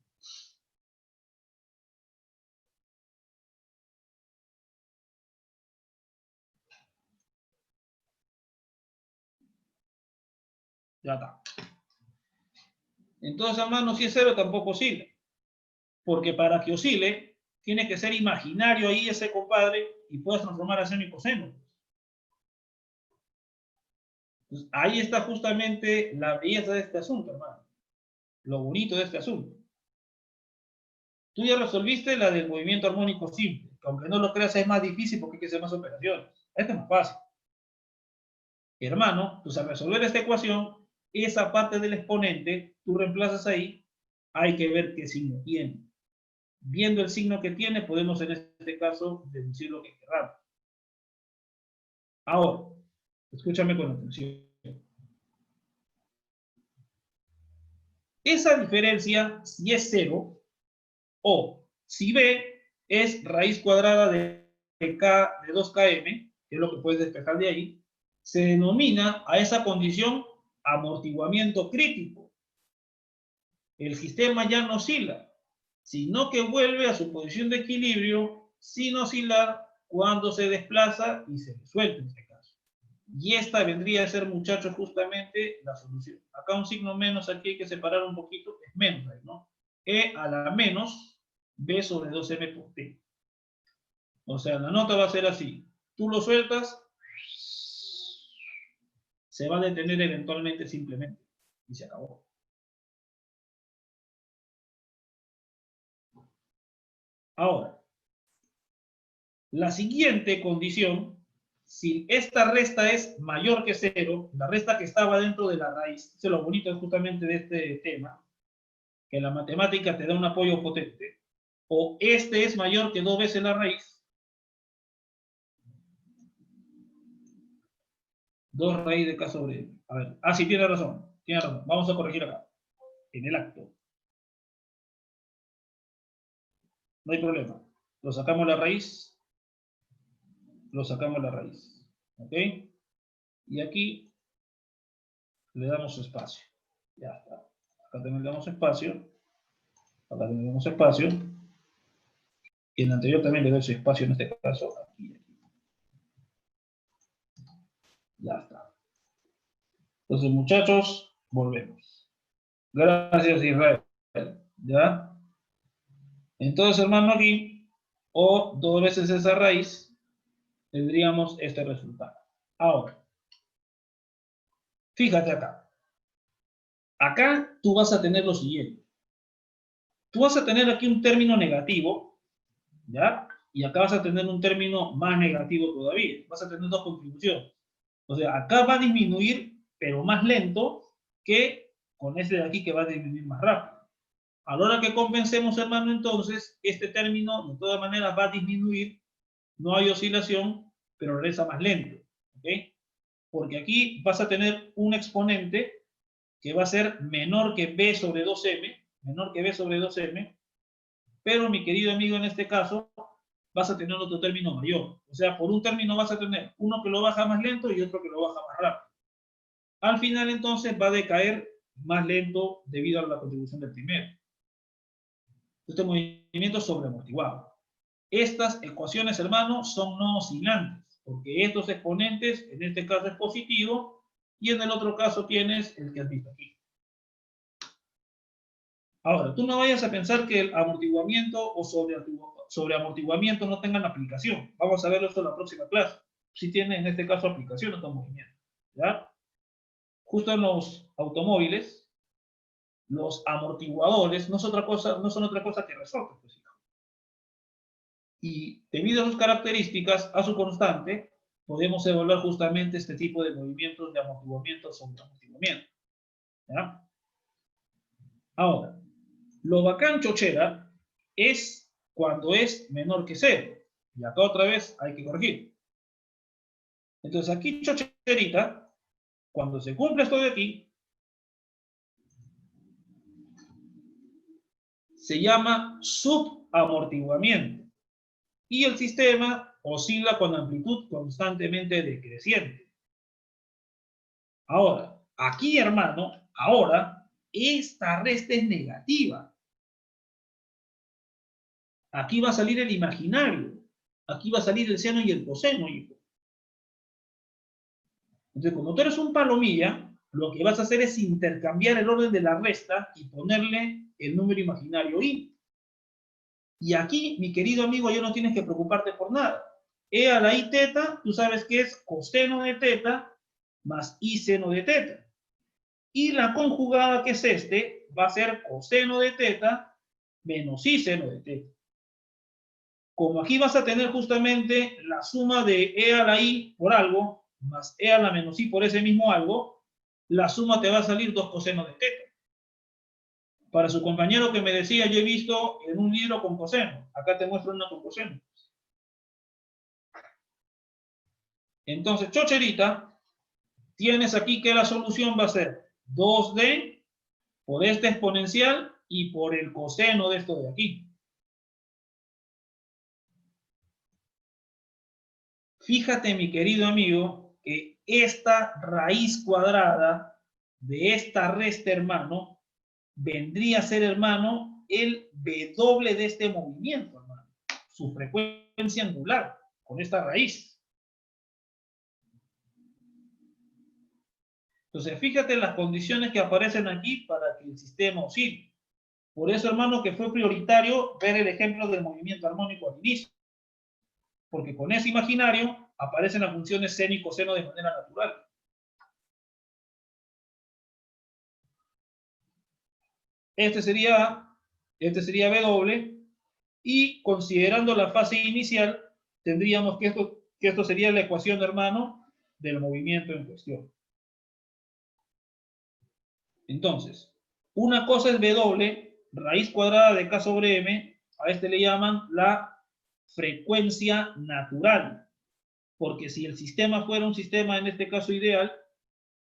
Speaker 1: Ya está. Entonces, hermano, si es cero, tampoco oscila. Porque para que oscile, tiene que ser imaginario ahí ese compadre y puedes transformar a seno y coseno. Entonces, ahí está justamente la belleza de este asunto, hermano. Lo bonito de este asunto. Tú ya resolviste la del movimiento armónico simple, que aunque no lo creas es más difícil porque hay que hacer más operaciones. Este es más fácil. Hermano, pues al resolver esta ecuación, esa parte del exponente, tú reemplazas ahí, hay que ver qué signo tiene. Viendo el signo que tiene, podemos en este caso deducir lo que queramos. Ahora, escúchame con atención. Esa diferencia, si es 0, o si B es raíz cuadrada de K de 2km, que es lo que puedes despejar de ahí, se denomina a esa condición amortiguamiento crítico. El sistema ya no oscila, sino que vuelve a su posición de equilibrio sin oscilar cuando se desplaza y se disuelve en este caso. Y esta vendría a ser, muchachos, justamente la solución. Acá un signo menos, aquí hay que separar un poquito, es menos, ¿no? E a la menos B sobre 2M por T. O sea, la nota va a ser así. Tú lo sueltas, se va a detener eventualmente simplemente. Y se acabó. Ahora, la siguiente condición, si esta resta es mayor que 0, la resta que estaba dentro de la raíz, eso es lo bonito justamente de este tema, que la matemática te da un apoyo potente, o este es mayor que 2 veces la raíz, 2 raíz de K sobre M. A ver, sí, tiene razón, vamos a corregir acá, en el acto. No hay problema, lo sacamos la raíz, ¿ok? Y aquí le damos espacio, ya está. Acá también le damos espacio, y en el anterior también le doy su espacio, en este caso, aquí. Ya está. Entonces, muchachos, volvemos. Gracias, Israel. ¿Ya? Entonces, hermano, aquí, o 2 veces esa raíz, tendríamos este resultado. Ahora, fíjate acá. Acá tú vas a tener lo siguiente. Tú vas a tener aquí un término negativo, ¿ya? Y acá vas a tener un término más negativo todavía. Vas a tener 2 contribuciones. O sea, acá va a disminuir, pero más lento que con este de aquí que va a disminuir más rápido. A la hora que compensemos, hermano, entonces, este término de todas maneras va a disminuir, no hay oscilación, pero regresa más lento, ¿ok? Porque aquí vas a tener un exponente que va a ser menor que B sobre 2M, pero mi querido amigo, en este caso, vas a tener otro término mayor. O sea, por un término vas a tener uno que lo baja más lento y otro que lo baja más rápido. Al final, entonces, va a decaer más lento debido a la contribución del primero. Este movimiento sobreamortiguado. Estas ecuaciones, hermanos, son no oscilantes, porque estos exponentes, en este caso es positivo, y en el otro caso tienes el que has visto aquí. Ahora, tú no vayas a pensar que el amortiguamiento o sobreamortiguamiento no tengan aplicación. Vamos a verlo esto en la próxima clase. Si tiene, en este caso, aplicación estos movimientos. ¿Ya? Justo en los automóviles, los amortiguadores no son otra cosa que resortes. Pues, y debido a sus características, a su constante, podemos evaluar justamente este tipo de movimientos de amortiguamiento sobre amortiguamiento. ¿Ya? Ahora, lo bacán, chochera, es cuando es menor que 0. Y acá otra vez hay que corregir. Entonces aquí, chocherita, cuando se cumple esto de aquí, se llama subamortiguamiento. Y el sistema oscila con amplitud constantemente decreciente. Ahora, aquí, hermano, esta resta es negativa. Aquí va a salir el imaginario. Aquí va a salir el seno y el coseno, hijo. Entonces, cuando tú eres un palomilla, lo que vas a hacer es intercambiar el orden de la resta y ponerle el número imaginario i. Y aquí, mi querido amigo, ya no tienes que preocuparte por nada. E a la i teta, tú sabes que es coseno de teta más i seno de teta. Y la conjugada, que es va a ser coseno de teta menos I seno de teta. Como aquí vas a tener justamente la suma de E a la I por algo, más E a la menos I por ese mismo algo, la suma te va a salir 2 cosenos de teta. Para su compañero que me decía, yo he visto en un libro con coseno. Acá te muestro una con coseno. Entonces, chocherita, tienes aquí que la solución va a ser 2D por este exponencial y por el coseno de esto de aquí. Fíjate, mi querido amigo, que esta raíz cuadrada de esta resta, hermano, vendría a ser, hermano, el W de este movimiento, hermano. Su frecuencia angular con esta raíz. Entonces, fíjate las condiciones que aparecen aquí para que el sistema oscile. Por eso, hermano, que fue prioritario ver el ejemplo del movimiento armónico al inicio. Porque con ese imaginario aparecen las funciones seno y coseno de manera natural. Este sería W, y considerando la fase inicial, tendríamos que esto sería la ecuación, hermano, del movimiento en cuestión. Entonces, una cosa es W, raíz cuadrada de K sobre M, a este le llaman la frecuencia natural, porque si el sistema fuera un sistema, en este caso ideal,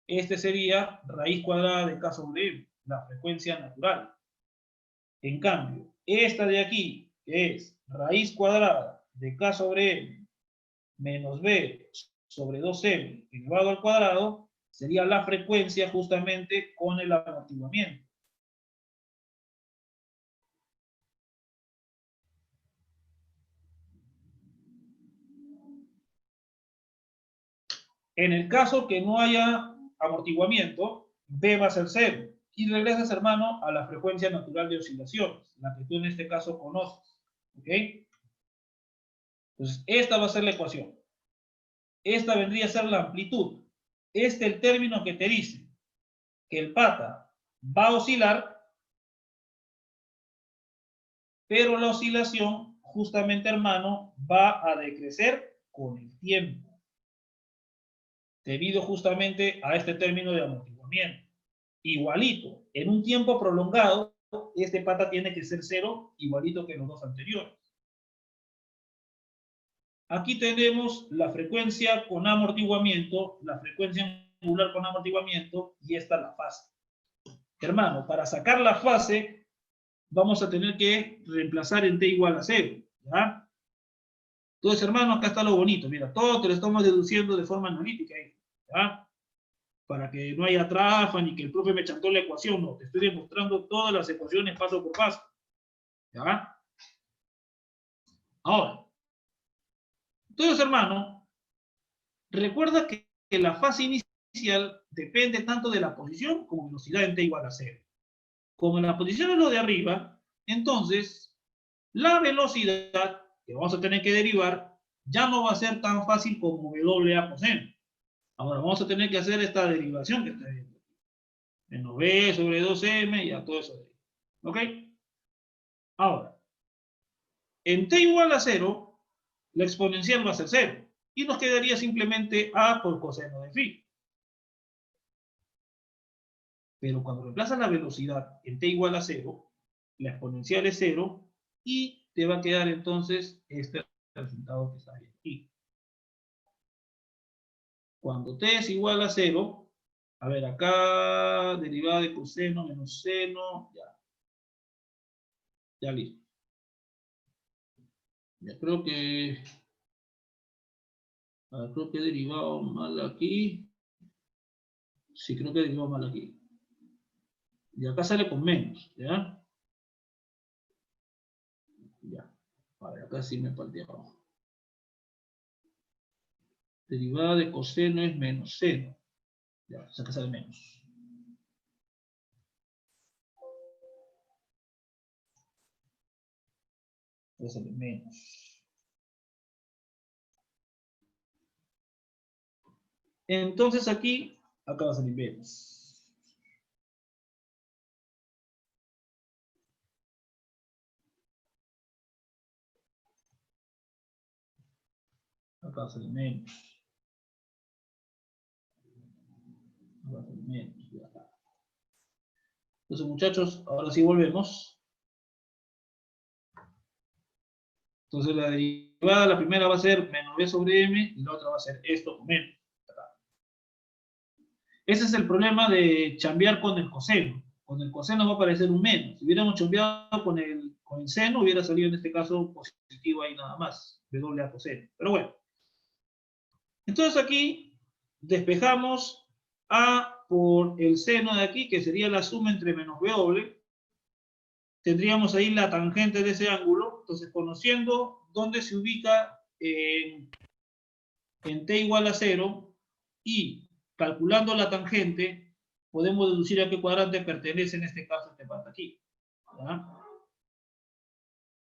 Speaker 1: este sería raíz cuadrada de K sobre M, la frecuencia natural. En cambio, esta de aquí, que es raíz cuadrada de K sobre M menos B sobre 2M elevado al cuadrado, sería la frecuencia justamente con el amortiguamiento. En el caso que no haya amortiguamiento, B va a ser 0. Y regresas, hermano, a la frecuencia natural de oscilaciones, la que tú en este caso conoces. ¿Ok? Entonces, esta va a ser la ecuación. Esta vendría a ser la amplitud. Este es el término que te dice que el pata va a oscilar, pero la oscilación, justamente, hermano, va a decrecer con el tiempo, debido justamente a este término de amortiguamiento. Igualito, en un tiempo prolongado, este pata tiene que ser 0, igualito que los dos anteriores. Aquí tenemos la frecuencia con amortiguamiento, la frecuencia angular con amortiguamiento, y esta la fase. Hermano, para sacar la fase, vamos a tener que reemplazar en t igual a 0, ¿ya? Entonces, hermano, acá está lo bonito, mira, todo te lo estamos deduciendo de forma analítica, ¿ya? Para que no haya trafa ni que el profe me chantó la ecuación, no, te estoy demostrando todas las ecuaciones paso por paso, ¿ya? Ahora, entonces, hermano, recuerda que la fase inicial depende tanto de la posición como velocidad en t igual a 0. Como la posición es lo de arriba, entonces la velocidad que vamos a tener que derivar ya no va a ser tan fácil como W a coseno. Ahora vamos a tener que hacer esta derivación que está viendo. Menos B sobre 2M y a todo eso. ¿Ok? Ahora, en t igual a 0, la exponencial va a ser 0. Y nos quedaría simplemente A por coseno de phi. Pero cuando reemplazas la velocidad en t igual a 0, la exponencial es 0 y te va a quedar entonces este resultado que está aquí. Cuando t es igual a 0, a ver, acá derivada de coseno menos seno, ya listo. Ya creo que he derivado mal aquí. Sí, creo que he derivado mal aquí. Y acá sale con menos, ¿ya? Ya. A ver, acá sí me falté abajo. Derivada de coseno es menos seno. Ya, o sea que sale menos. Sale menos. Entonces aquí, acá va a salir menos. Acá sale menos. Acá sale menos. Entonces, muchachos, ahora sí volvemos. Entonces, la derivada, la primera va a ser menos b sobre m, y la otra va a ser esto con menos. Ese es el problema de chambear con el coseno. Con el coseno va a aparecer un menos. Si hubiéramos chambeado con el seno, hubiera salido en este caso positivo ahí nada más. W a coseno. Pero bueno. Entonces aquí despejamos a por el seno de aquí, que sería la suma entre menos w. Tendríamos ahí la tangente de ese ángulo. Entonces, conociendo dónde se ubica en t igual a 0 y calculando la tangente, podemos deducir a qué cuadrante pertenece en este caso este pata aquí. ¿Ya?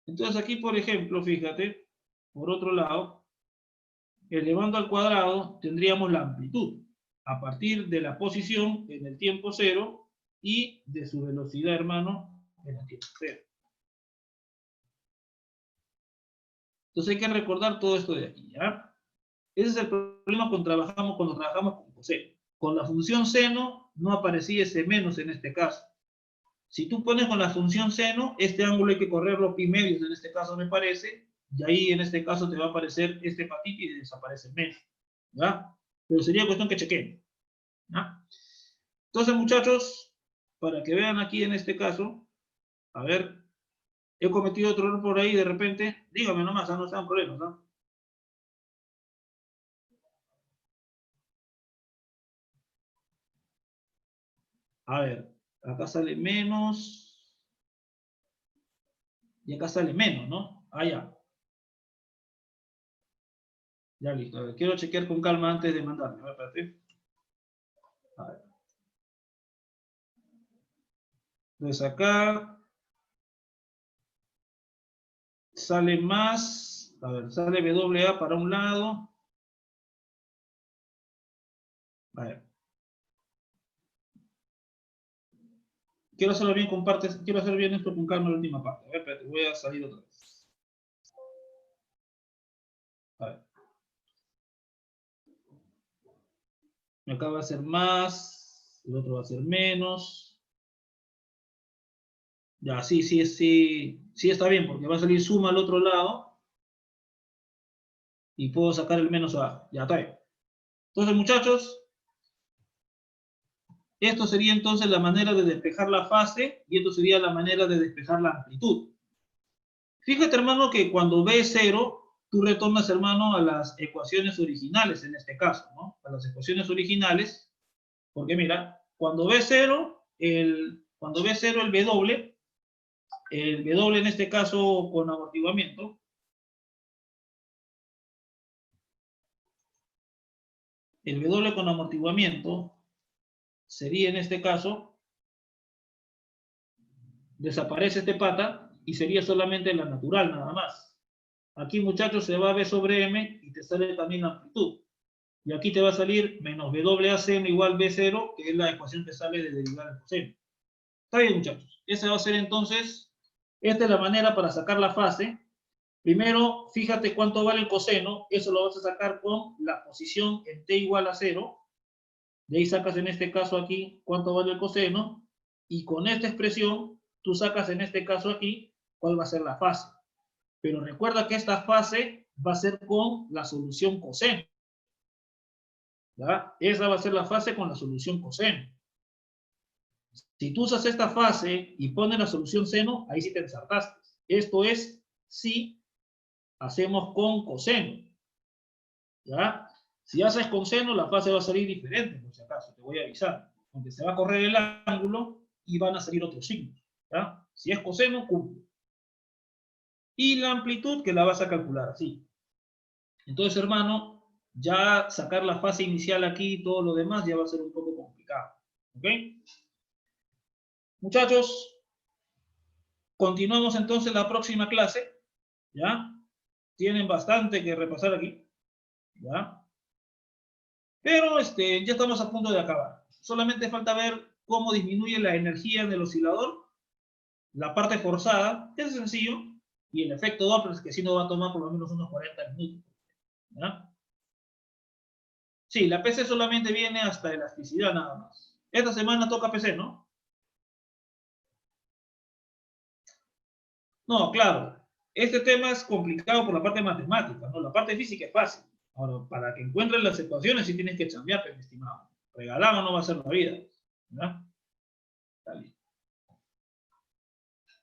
Speaker 1: Entonces aquí, por ejemplo, fíjate, por otro lado, elevando al cuadrado tendríamos la amplitud a partir de la posición en el tiempo 0 y de su velocidad, hermano, en el tiempo 0. Entonces hay que recordar todo esto de aquí, ¿ya? Ese es el problema cuando trabajamos con coseno. Con la función seno no aparecía ese menos en este caso. Si tú pones con la función seno, este ángulo hay que correrlo pi medios, en este caso me parece, y ahí en este caso te va a aparecer este patito y desaparece el menos. ¿Ya? Pero sería cuestión que chequen. ¿Ya? Entonces, muchachos, para que vean aquí en este caso, a ver, he cometido otro error por ahí de repente, dígame nomás, no están problemas, ¿no? A ver, acá sale menos, y acá sale menos, ¿no? Ah, ya. Ya listo. A ver, quiero chequear con calma antes de mandarme. A ver, espérate. A ver. Entonces acá sale más, a ver, sale WA para un lado. A ver. Quiero hacerlo bien con partes, quiero hacer bien esto con calma la última parte. A ver, espérate, voy a salir otra vez. A ver. Acá va a ser más, el otro va a ser menos. Ya, sí está bien, porque va a salir suma al otro lado. Y puedo sacar el menos abajo. Ya está bien. Entonces, muchachos, esto sería entonces la manera de despejar la fase y esto sería la manera de despejar la amplitud. Fíjate, hermano, que cuando B es 0, tú retornas, hermano, a las ecuaciones originales en este caso, ¿no? A las ecuaciones originales, porque mira, cuando B es 0, el W en este caso con amortiguamiento, el W con amortiguamiento sería en este caso, desaparece este pata y sería solamente la natural nada más. Aquí, muchachos, se va B sobre M y te sale también la amplitud. Y aquí te va a salir menos WACM igual B0, que es la ecuación que sale de derivar el coseno. Está bien, muchachos. Esa va a ser entonces, esta es la manera para sacar la fase. Primero, fíjate cuánto vale el coseno. Eso lo vas a sacar con la posición en t igual a 0. De ahí sacas en este caso aquí cuánto vale el coseno. Y con esta expresión, tú sacas en este caso aquí cuál va a ser la fase. Pero recuerda que esta fase va a ser con la solución coseno. ¿Ya? Esa va a ser la fase con la solución coseno. Si tú usas esta fase y pones la solución seno, ahí sí te ensartaste. Esto es si hacemos con coseno. ¿Ya? Si haces con seno, la fase va a salir diferente, por si acaso, te voy a avisar. Aunque se va a correr el ángulo y van a salir otros signos. ¿Ya? Si es coseno, cumple. Y la amplitud que la vas a calcular así. Entonces, hermano, ya sacar la fase inicial aquí y todo lo demás ya va a ser un poco complicado. ¿Ok? Muchachos, continuamos entonces la próxima clase. ¿Ya? Tienen bastante que repasar aquí. ¿Ya? Pero ya estamos a punto de acabar. Solamente falta ver cómo disminuye la energía en el oscilador, la parte forzada, que es sencillo, y el efecto Doppler, que sí nos va a tomar por lo menos unos 40 minutos. ¿Ya? Sí, la PC solamente viene hasta elasticidad nada más. Esta semana toca PC, ¿no? No, claro. Este tema es complicado por la parte matemática, ¿no? La parte física es fácil. Ahora, para que encuentres las ecuaciones sí tienes que cambiar, mi estimado. Regalado no va a ser la vida. ¿Ya? Dale.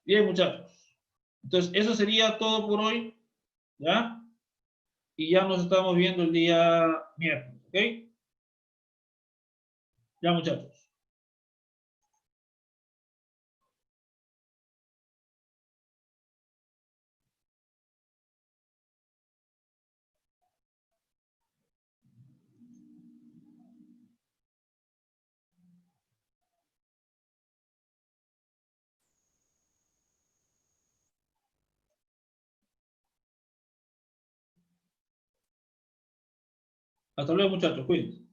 Speaker 1: Bien, muchachos. Entonces, eso sería todo por hoy. ¿Ya? Y ya nos estamos viendo el día miércoles, ¿ok? Ya, muchachos. Hasta luego, muchachos. Cuídense.